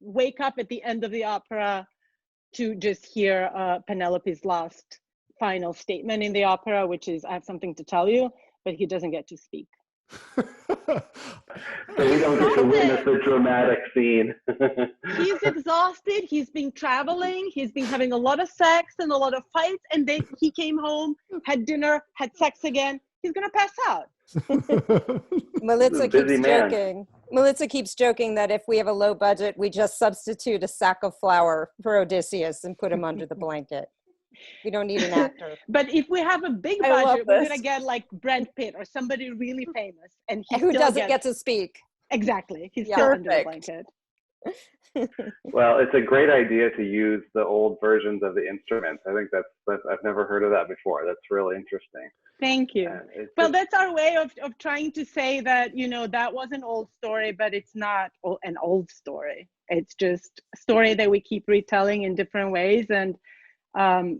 wake up at the end of the opera to just hear Penelope's last final statement in the opera, which is, I have something to tell you, but he doesn't get to speak. So we don't get to witness the dramatic scene. He's exhausted. He's been traveling. He's been having a lot of sex and a lot of fights. And then he came home, had dinner, had sex again. He's going to pass out. Melissa keeps joking. Melissa keeps joking that if we have a low budget, we just substitute a sack of flour for Odysseus and put him under the blanket. We don't need an actor. But if we have a big budget, we're gonna get like Brad Pitt or somebody really famous, and who doesn't get to speak. Exactly, he's still under the blanket. Well, it's a great idea to use the old versions of the instruments. I think that's I've never heard of that before. That's really interesting. Thank you. Well, that's our way of trying to say that, you know, that was an old story, but it's not an old story. It's just a story that we keep retelling in different ways, and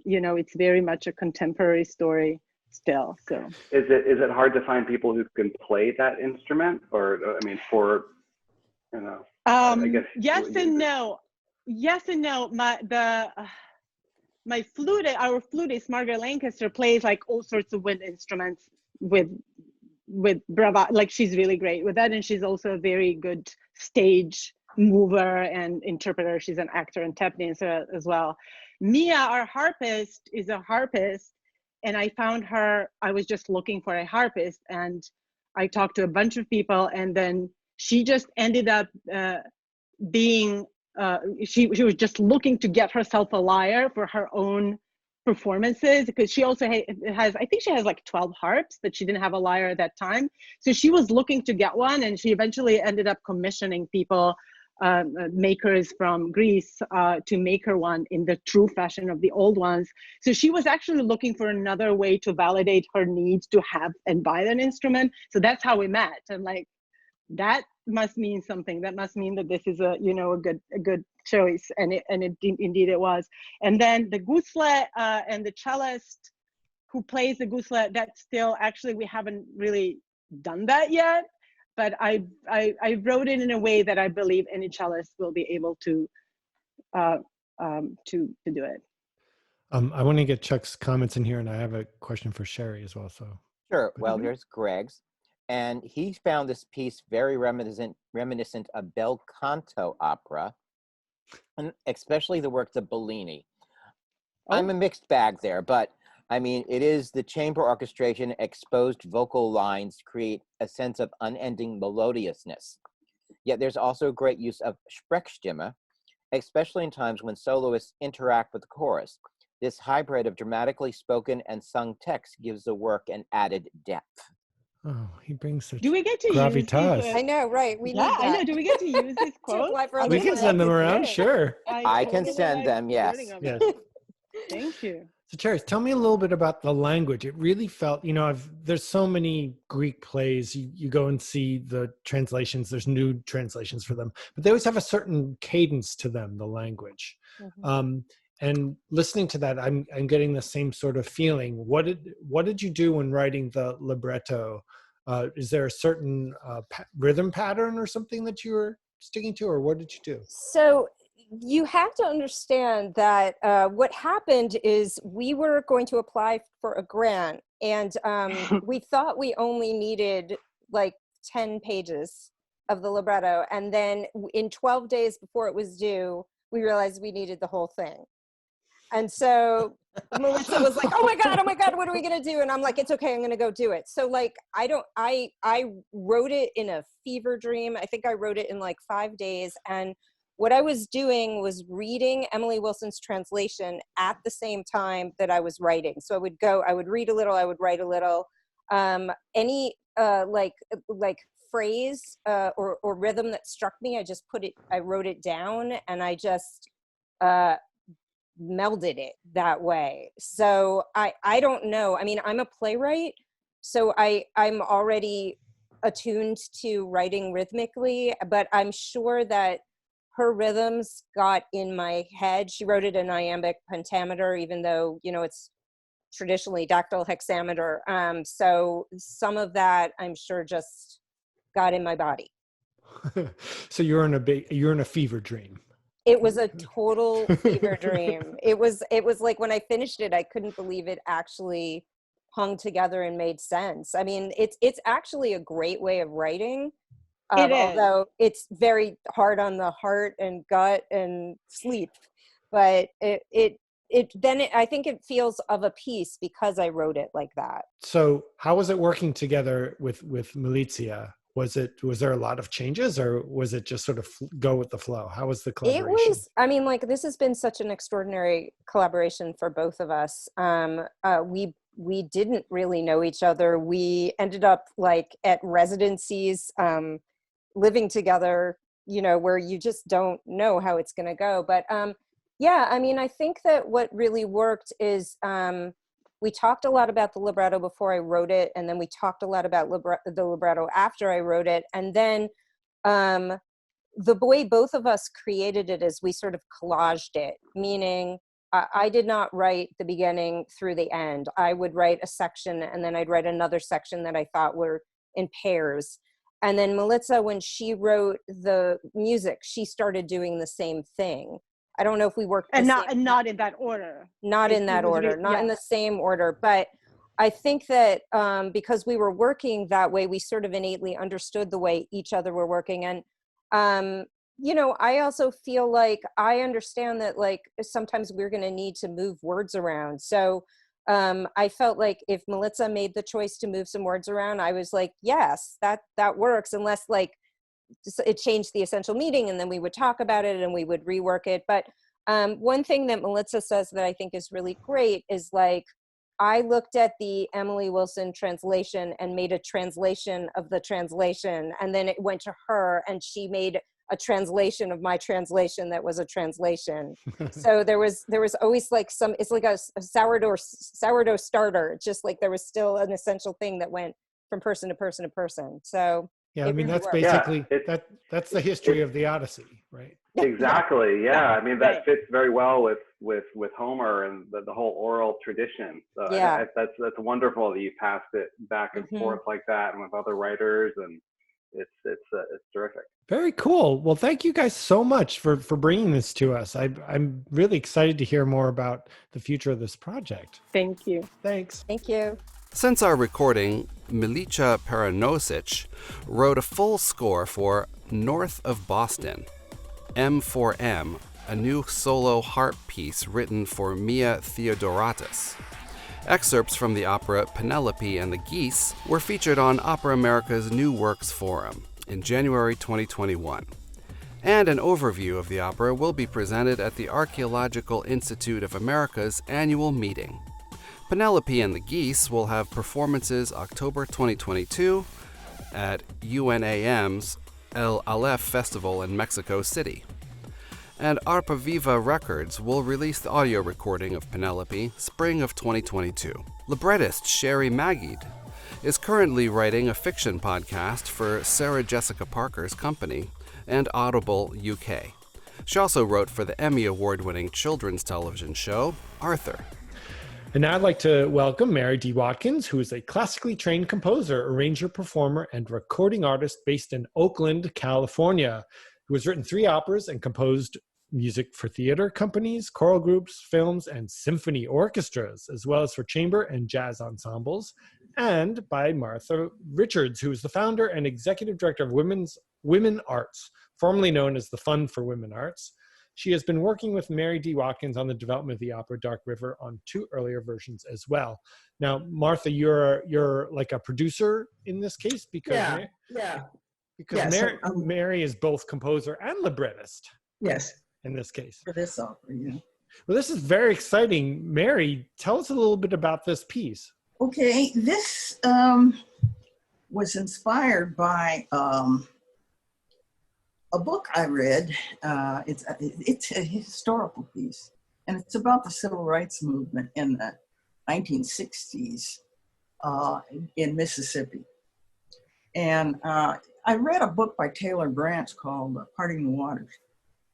you know, it's very much a contemporary story still. So is it hard to find people who can play that instrument, or I mean, for, you know, I guess yes and no. My flute, our flutist Margaret Lancaster, plays like all sorts of wind instruments with bravado. Like, she's really great with that, and she's also a very good stage mover and interpreter. She's an actor and tap dancer as well. Mia, our harpist, is a harpist, and I found her. I was just looking for a harpist, and I talked to a bunch of people, and then she just ended up being. She was just looking to get herself a lyre for her own performances, because she also has, I think she has like 12 harps, but she didn't have a lyre at that time. So she was looking to get one, and she eventually ended up commissioning people, makers from Greece, to make her one in the true fashion of the old ones. So she was actually looking for another way to validate her need to have and buy an instrument. So that's how we met. And like, that must mean something. That must mean that this is a, you know, a good choice, and indeed it was. And then the gusle and the cellist who plays the gusle, that's still, actually, we haven't really done that yet, but I wrote it in a way that I believe any cellist will be able to do it. I want to get Chuck's comments in here, and I have a question for Cheri as well. So sure. Well, here's Greg's. And he found this piece very reminiscent of bel canto opera, and especially the works of Bellini. I'm a mixed bag there, but I mean, it is the chamber orchestration, exposed vocal lines create a sense of unending melodiousness. Yet there's also great use of Sprechstimme, especially in times when soloists interact with the chorus. This hybrid of dramatically spoken and sung text gives the work an added depth. Oh, he brings such Do we get to gravitas. use these? I know, right? We need Yeah, I know. that. Do we get to use these quotes? apply for I We would can Olympics. send them love around, it. sure. I can totally send like them, yes. learning Yes. about it. Thank you. So, Cheri, tell me a little bit about the language. It really felt, there's so many Greek plays. You go and see the translations. There's new translations for them, but they always have a certain cadence to them, the language. And listening to that, I'm getting the same sort of feeling. What did you do when writing the libretto? Is there a certain rhythm pattern or something that you were sticking to, or what did you do? So you have to understand that what happened is we were going to apply for a grant, and we thought we only needed like 10 pages of the libretto. And then in 12 days before it was due, we realized we needed the whole thing. And so Melissa was like, oh my God, what are we going to do? And I'm like, it's okay, I'm going to go do it. So like, I wrote it in a fever dream. I think I wrote it in like 5 days. And what I was doing was reading Emily Wilson's translation at the same time that I was writing. So I would read a little, I would write a little. Any like phrase or rhythm that struck me, I wrote it down, and I just melded it that way. So I don't know. I mean, I'm a playwright, so I'm already attuned to writing rhythmically, but I'm sure that her rhythms got in my head. She wrote it in iambic pentameter, even though, it's traditionally dactyl hexameter. So some of that, I'm sure, just got in my body. So you're in a fever dream. It was a total fever dream. It was like when I finished it, I couldn't believe it actually hung together and made sense. I mean, it's actually a great way of writing. Although it's very hard on the heart and gut and sleep, but I think it feels of a piece because I wrote it like that. So how was it working together with Milica? Was there a lot of changes, or was it just sort of go with the flow? How was the collaboration? This has been such an extraordinary collaboration for both of us. We didn't really know each other. We ended up like at residencies, living together, where you just don't know how it's going to go. But I think that what really worked is we talked a lot about the libretto before I wrote it, and then we talked a lot about the libretto after I wrote it. And then the way both of us created it is we sort of collaged it, meaning I did not write the beginning through the end. I would write a section, and then I'd write another section that I thought were in pairs. And then Milica, when she wrote the music, she started doing the same thing. I don't know if we worked not in that order. Not in that order, not in the same order. But I think that because we were working that way, we sort of innately understood the way each other were working. And I also feel like I understand that like sometimes we're going to need to move words around. So I felt like if Milica made the choice to move some words around, I was like, yes, that works, unless like it changed the essential meaning, and then we would talk about it and we would rework it. But one thing that Milica says that I think is really great is like, I looked at the Emily Wilson translation and made a translation of the translation, and then it went to her and she made a translation of my translation that was a translation. So there was always like it's like a sourdough starter. It's just like there was still an essential thing that went from person to person to person. So yeah, I mean, that's basically that's the history of the Odyssey, right? Exactly. Yeah. I mean, that fits very well with Homer and the whole oral tradition. So that's wonderful that you passed it back and forth like that, and with other writers, and it's terrific. Very cool. Well, thank you guys so much for bringing this to us. I'm really excited to hear more about the future of this project. Thank you. Thanks. Thank you. Since our recording, Milica Paranosic wrote a full score for North of Boston, M4M, a new solo harp piece written for Mia Theodoratos. Excerpts from the opera Penelope and the Geese were featured on Opera America's New Works Forum in January 2021. And an overview of the opera will be presented at the Archaeological Institute of America's annual meeting. Penelope and the Geese will have performances October 2022 at UNAM's El Aleph Festival in Mexico City. And Arpa Viva Records will release the audio recording of Penelope spring of 2022. Librettist Cheri Magid is currently writing a fiction podcast for Sarah Jessica Parker's company and Audible UK. She also wrote for the Emmy Award-winning children's television show, Arthur. And now I'd like to welcome Mary D. Watkins, who is a classically trained composer, arranger, performer, and recording artist based in Oakland, California, who has written 3 operas and composed music for theater companies, choral groups, films, and symphony orchestras, as well as for chamber and jazz ensembles, and by Martha Richards, who is the founder and executive director of Women Arts, formerly known as the Fund for Women Arts. She has been working with Mary D. Watkins on the development of the opera Dark River on 2 earlier versions as well. Now, Martha, you're like a producer in this case because Mary is both composer and librettist. Yes. In this case. For this opera, yeah. Well, this is very exciting. Mary, tell us a little bit about this piece. Okay, this was inspired by a book I read. It's a historical piece, and it's about the civil rights movement in the 1960s in Mississippi. And I read a book by Taylor Branch called Parting the Waters,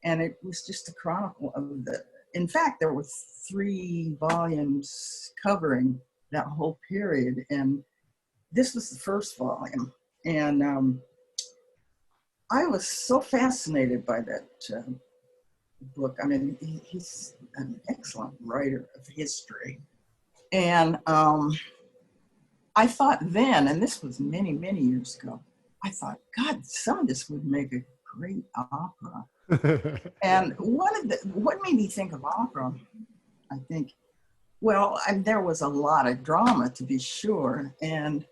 and it was just a chronicle of in fact, there were 3 volumes covering that whole period, and this was the first volume. And I was so fascinated by that book. I mean, he's an excellent writer of history. And I thought then, and this was many, many years ago, I thought, God, some of this would make a great opera. And what made me think of opera, I think, well, there was a lot of drama, to be sure. And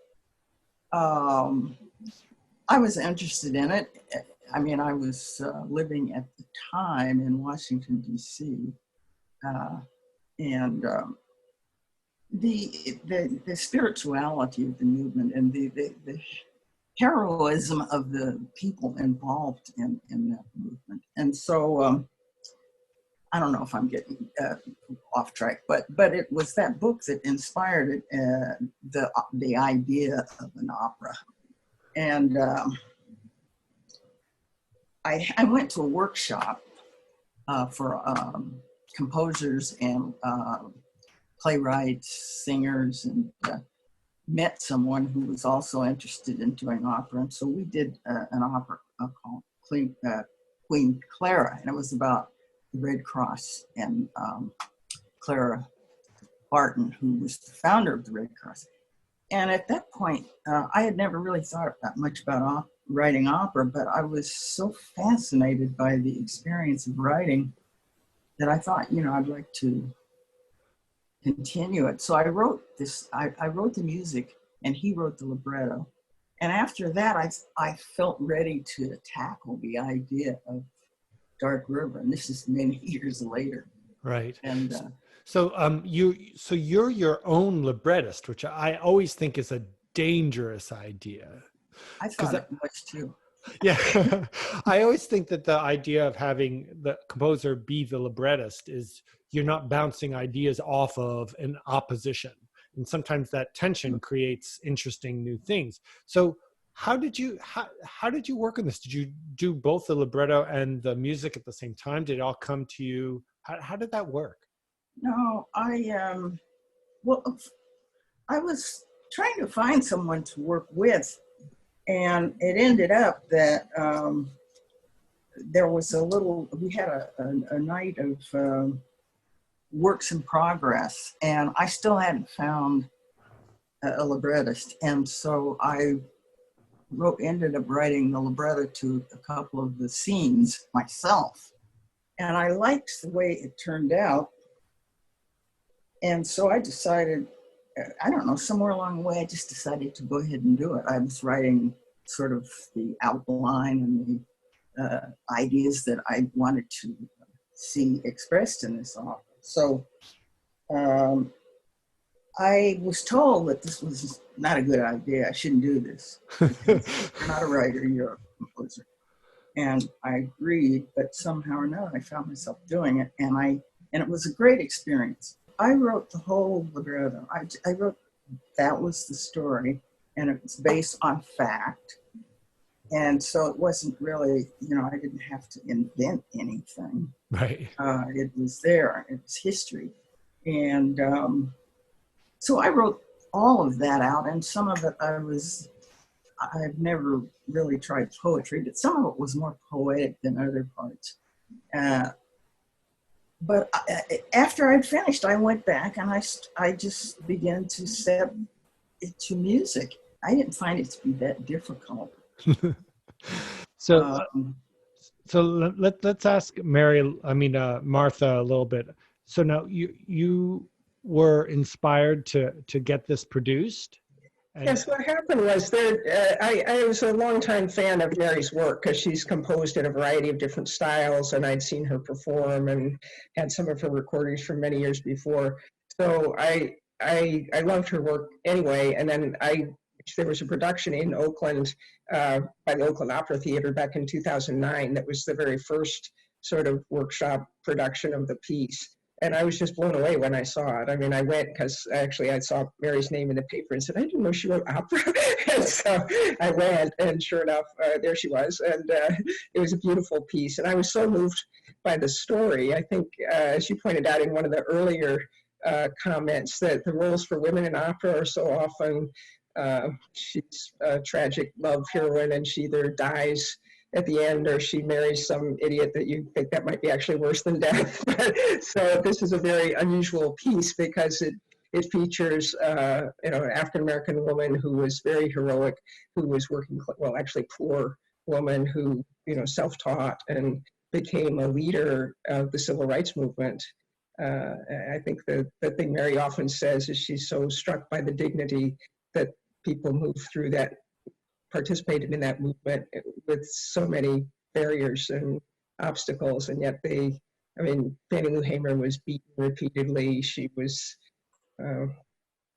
I was interested in it. I mean, I was living at the time in Washington, D.C. And the spirituality of the movement and the heroism of the people involved in that movement. And so, I don't know if I'm getting off track, but it was that book that inspired the idea of an opera. And I went to a workshop for composers and playwrights, singers, and met someone who was also interested in doing opera. And so we did an opera called Queen Clara, and it was about the Red Cross and Clara Barton, who was the founder of the Red Cross. And at that point, I had never really thought that much about writing opera, but I was so fascinated by the experience of writing that I thought, I'd like to continue it. So I wrote this, I wrote the music and he wrote the libretto. And after that, I felt ready to tackle the idea of Dark River. And this is many years later. Right. And so you're your own librettist, which I always think is a dangerous idea. I thought it was too. Yeah. I always think that the idea of having the composer be the librettist is you're not bouncing ideas off of an opposition. And sometimes that tension creates interesting new things. So how did you work on this? Did you do both the libretto and the music at the same time? Did it all come to you? How did that work? No, I was trying to find someone to work with, and it ended up that there was we had a night of works in progress, and I still hadn't found a librettist. And so I ended up writing the libretto to a couple of the scenes myself. And I liked the way it turned out. And so I decided, I don't know, somewhere along the way, I just decided to go ahead and do it. I was writing sort of the outline and the ideas that I wanted to see expressed in this opera. So I was told that this was not a good idea. I shouldn't do this. You're not a writer, you're a composer. And I agreed, but somehow or another, I found myself doing it, and it was a great experience. I wrote the whole libretto. I wrote, that was the story, and it was based on fact. And so it wasn't really, I didn't have to invent anything. Right. It was there. It was history. And so I wrote all of that out, and some of it I've never really tried poetry, but some of it was more poetic than other parts. But after I'd finished, I went back and I just began to set it to music. I didn't find it to be that difficult. So let's ask Martha a little bit. So now you were inspired to get this produced? Yes, what happened was I was a longtime fan of Mary's work because she's composed in a variety of different styles, and I'd seen her perform and had some of her recordings from many years before. So I loved her work anyway, and then there was a production in Oakland by the Oakland Opera Theater back in 2009 that was the very first sort of workshop production of the piece. And I was just blown away when I saw it. I mean, I went because actually I saw Mary's name in the paper and said, I didn't know she wrote opera. And so I went, and sure enough, there she was. And it was a beautiful piece. And I was so moved by the story. I think, as you pointed out in one of the earlier comments, that the roles for women in opera are so often, she's a tragic love heroine and she either dies at the end or she marries some idiot that you think that might be actually worse than death. So this is a very unusual piece because it features an African-American woman who was very heroic, who was working, actually poor woman who, self-taught and became a leader of the civil rights movement. I think the thing Mary often says is she's so struck by the dignity that people move through that, participated in that movement with so many barriers and obstacles, and yet Fannie Lou Hamer was beaten repeatedly. She was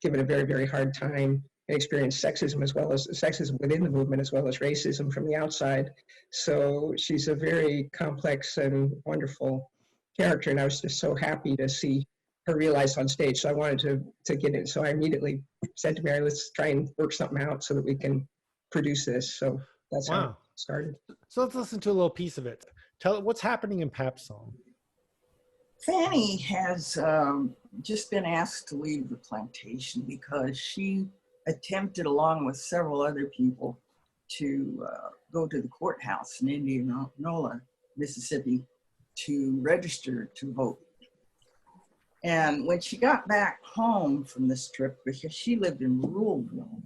given a very, very hard time and experienced sexism as well as sexism within the movement as well as racism from the outside. So she's a very complex and wonderful character, and I was just so happy to see her realized on stage. So I wanted to get it. So I immediately said to Mary, let's try and work something out so that we can produce this. So that's how it started. So let's listen to a little piece of it. Tell it what's happening in Pap's song. Fanny has just been asked to leave the plantation because she attempted, along with several other people, to go to the courthouse in Indianola, Mississippi, to register to vote. And when she got back home from this trip, because she lived in Ruleville,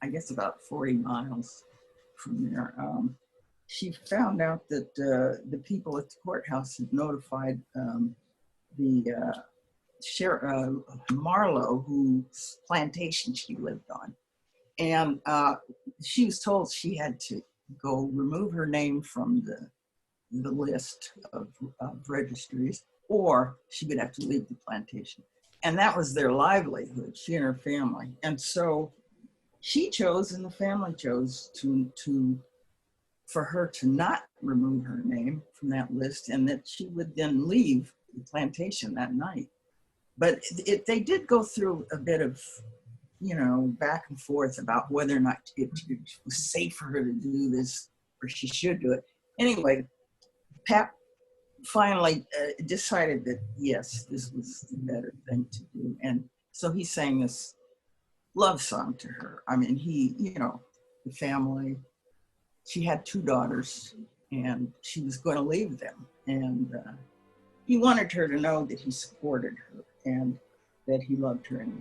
I guess about 40 miles from there, she found out that the people at the courthouse had notified the Sheriff Marlowe, whose plantation she lived on. And she was told she had to go remove her name from the list of registries, or she would have to leave the plantation. And that was their livelihood, she and her family. And so she chose, and the family chose, for her to not remove her name from that list, and that she would then leave the plantation that night. But they did go through a bit of, back and forth about whether or not it was safe for her to do this or she should do it. Anyway, Pap finally decided that, yes, this was the better thing to do. And so he sang this love song to her. I mean, the family, she had 2 daughters and she was going to leave them. And he wanted her to know that he supported her and that he loved her anyway.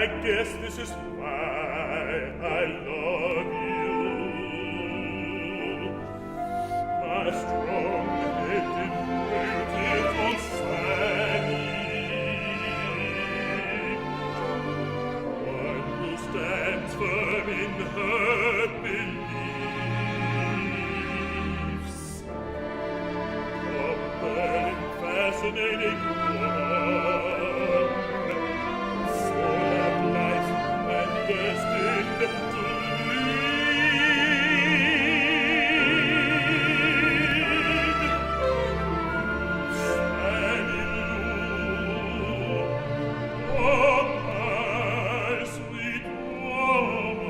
I guess this is why I love you. My strong-headed, beautiful Fanny. One who stands firm in her beliefs. Compelling, fascinating one. Full of life and destined to lead. Fanny Lou, oh my sweet woman,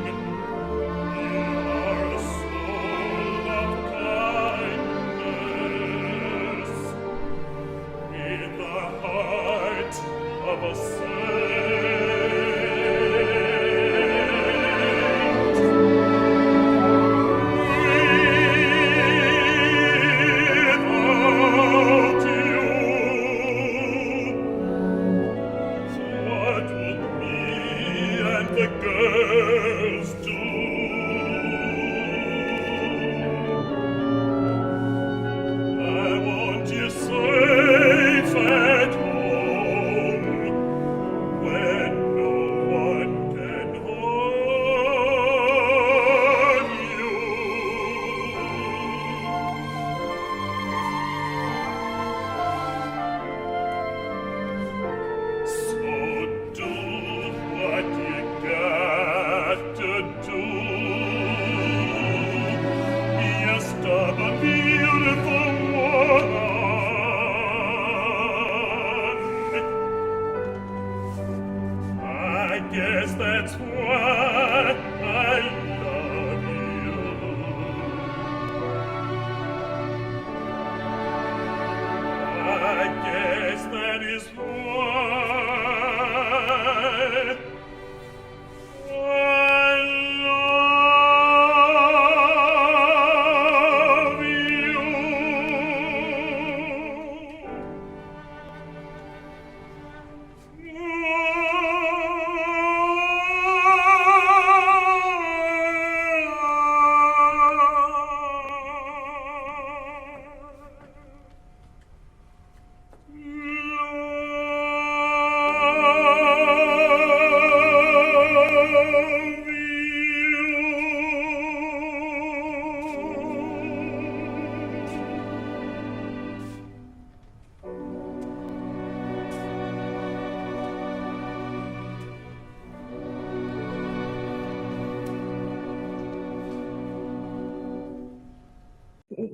you are a soul of kindness, with the heart of a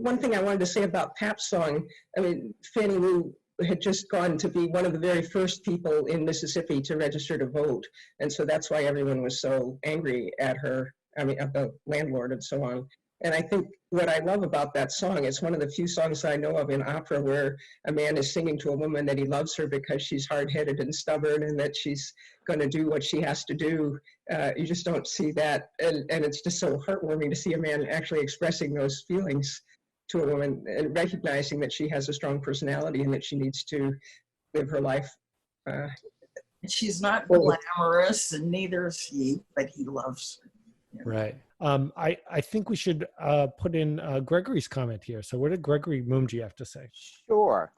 One thing I wanted to say about Pap's song, I mean, Fannie Lou had just gone to be one of the very first people in Mississippi to register to vote. And so that's why everyone was so angry at her, I mean, at the landlord and so on. And I think what I love about that song, it's one of the few songs I know of in opera where a man is singing to a woman that he loves her because she's hard-headed and stubborn and that she's going to do what she has to do. You just don't see that. And it's just so heartwarming to see a man actually expressing those feelings to a woman and recognizing that she has a strong personality and that she needs to live her life. She's not glamorous and neither is he, but he loves her. Right. I think we should put in Gregory's comment here. So what did Gregory Mumji have to say? Sure.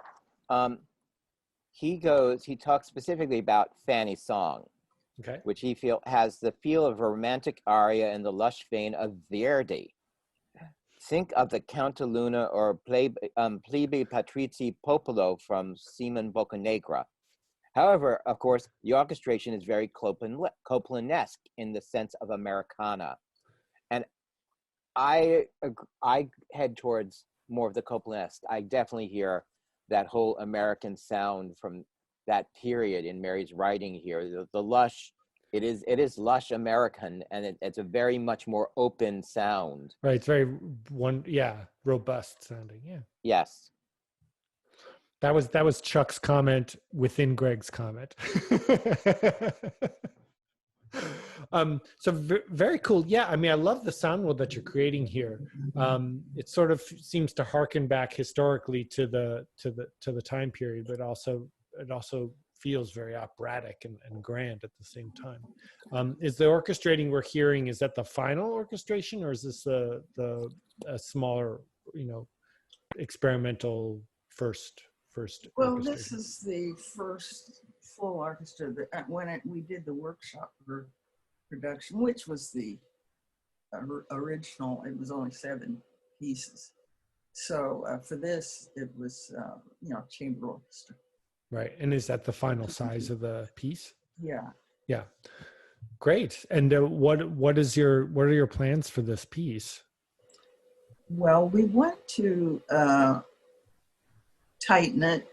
He talks specifically about Fanny's song, okay, which he has the feel of a romantic aria in the lush vein of Verdi. Think of the Cantiluna or Plebe Patrizi Popolo from Simon Boccanegra. However, of course, the orchestration is very Copland-esque in the sense of Americana. And I head towards more of the Copland-esque. I definitely hear that whole American sound from that period in Mary's writing here. The lush, it is lush American, and it's a very much more open sound. Right, it's very robust sounding. Yeah. Yes. That was Chuck's comment within Greg's comment. So very cool. Yeah, I mean, I love the sound world that you're creating here. It sort of seems to harken back historically to the time period, but it also feels very operatic and grand at the same time. Is the orchestrating we're hearing, is that the final orchestration, or is this a smaller, experimental first? Well, this is the first full orchestra that we did the workshop for production, which was the original. It was only 7 pieces. So for this, it was chamber orchestra. Right, and is that the final size of the piece? Yeah. Yeah, great. And what are your plans for this piece? Well, we want to tighten it,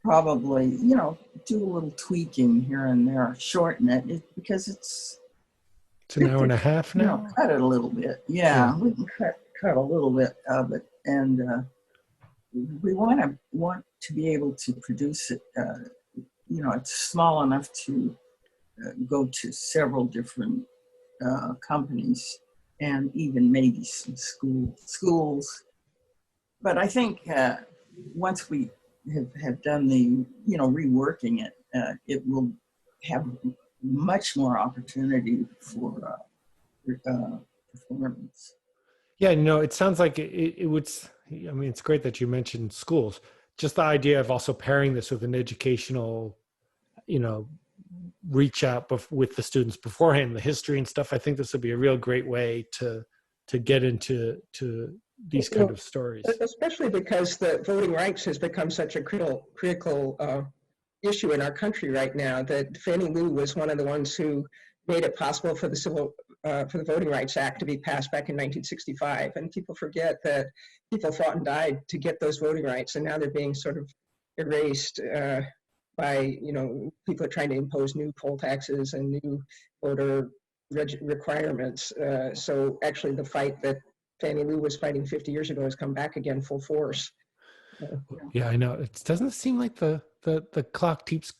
probably, do a little tweaking here and there, shorten it because it's an hour and a half now. Cut it a little bit. Yeah. We can cut a little bit of it, and we want to be able to produce it. It's small enough to go to several different companies and even maybe some schools. But I think once we have done the reworking it, it will have much more opportunity for performance. Yeah, it sounds like it would. I mean, it's great that you mentioned schools. Just the idea of also pairing this with an educational, reach out with the students beforehand, the history and stuff. I think this would be a real great way to get into these kind of stories. Especially because the voting rights has become such a critical issue in our country right now, that Fannie Lou was one of the ones who made it possible for the Voting Rights Act to be passed back in 1965. And people forget that people fought and died to get those voting rights, and now they're being sort of erased by, people are trying to impose new poll taxes and new voter requirements. So actually the fight that Fannie Lou was fighting 50 years ago has come back again full force. Yeah, I know. It doesn't seem like the clock keeps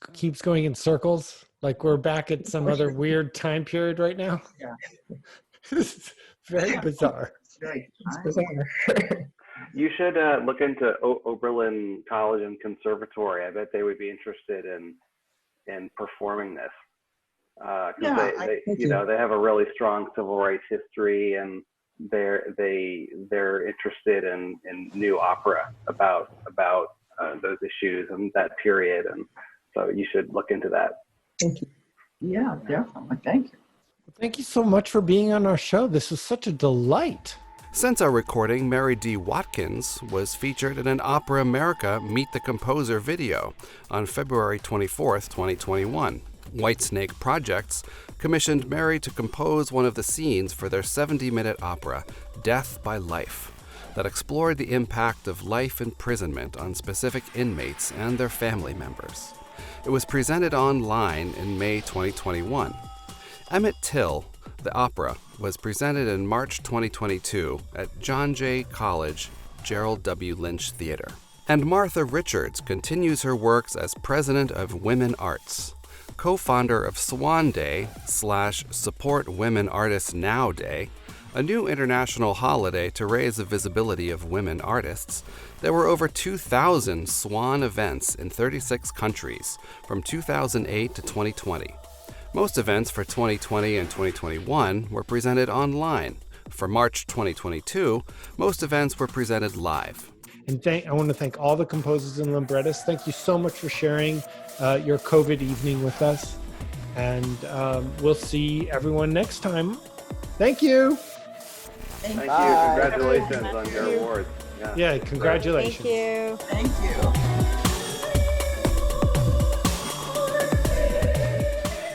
going in circles. Like we're back at some other weird time period right now. Yeah. It's very bizarre. It's bizarre. You should look into Oberlin College and Conservatory. I bet they would be interested in performing this. They have a really strong civil rights history, and they're interested in new opera about those issues and that period, and so you should look into that. Thank you. Yeah, definitely. Thank you. Thank you so much for being on our show. This was such a delight. Since our recording, Mary D. Watkins was featured in an Opera America Meet the Composer video on February 24th, 2021. Whitesnake Projects commissioned Mary to compose one of the scenes for their 70-minute opera, Death by Life, that explored the impact of life imprisonment on specific inmates and their family members. It was presented online in May 2021. Emmett Till, the opera, was presented in March 2022 at John Jay College, Gerald W. Lynch Theater. And Martha Richards continues her works as president of Women Arts, co-founder of Swan Day / Support Women Artists Now Day, a new international holiday to raise the visibility of women artists. There were over 2,000 Swan events in 36 countries from 2008 to 2020. Most events for 2020 and 2021 were presented online. For March 2022, most events were presented live. And I want to thank all the composers and librettists. Thank you so much for sharing your COVID evening with us. And we'll see everyone next time. Thank you. Thank you. Congratulations on your awards. Yeah, congratulations. Thank you. Thank you.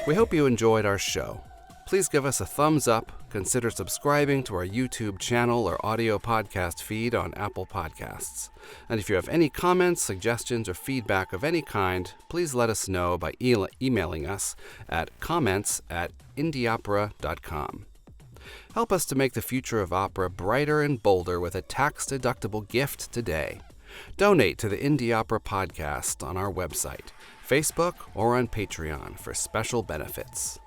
We hope you enjoyed our show. Please give us a thumbs up, consider subscribing to our YouTube channel or audio podcast feed on Apple Podcasts. And if you have any comments, suggestions, or feedback of any kind, please let us know by emailing us at comments@indieopera.com. Help us to make the future of opera brighter and bolder with a tax-deductible gift today. Donate to the Indie Opera Podcast on our website, Facebook, or on Patreon for special benefits.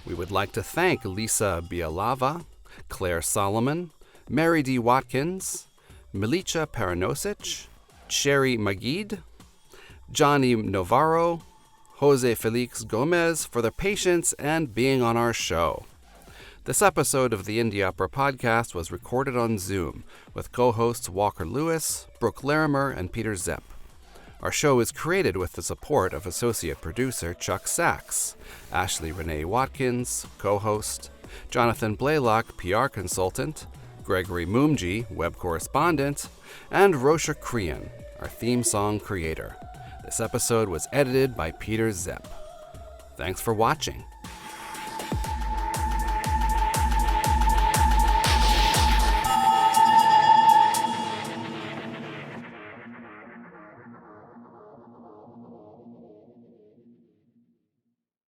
We would like to thank Lisa Bielawa, Claire Solomon, Mary D. Watkins, Milica Paranosic, Cheri Magid, Johanny Novarro, Jose Felix Gomez for their patience and being on our show. This episode of the Indie Opera Podcast was recorded on Zoom with co-hosts Walker Lewis, Brooke Larimer, and Peter Zepp. Our show is created with the support of associate producer Chuck Sachs, Ashley Renee Watkins, co-host, Jonathan Blaylock, PR consultant, Gregory Mumji, web correspondent, and Rosha Krian, our theme song creator. This episode was edited by Peter Zepp. Thanks for watching.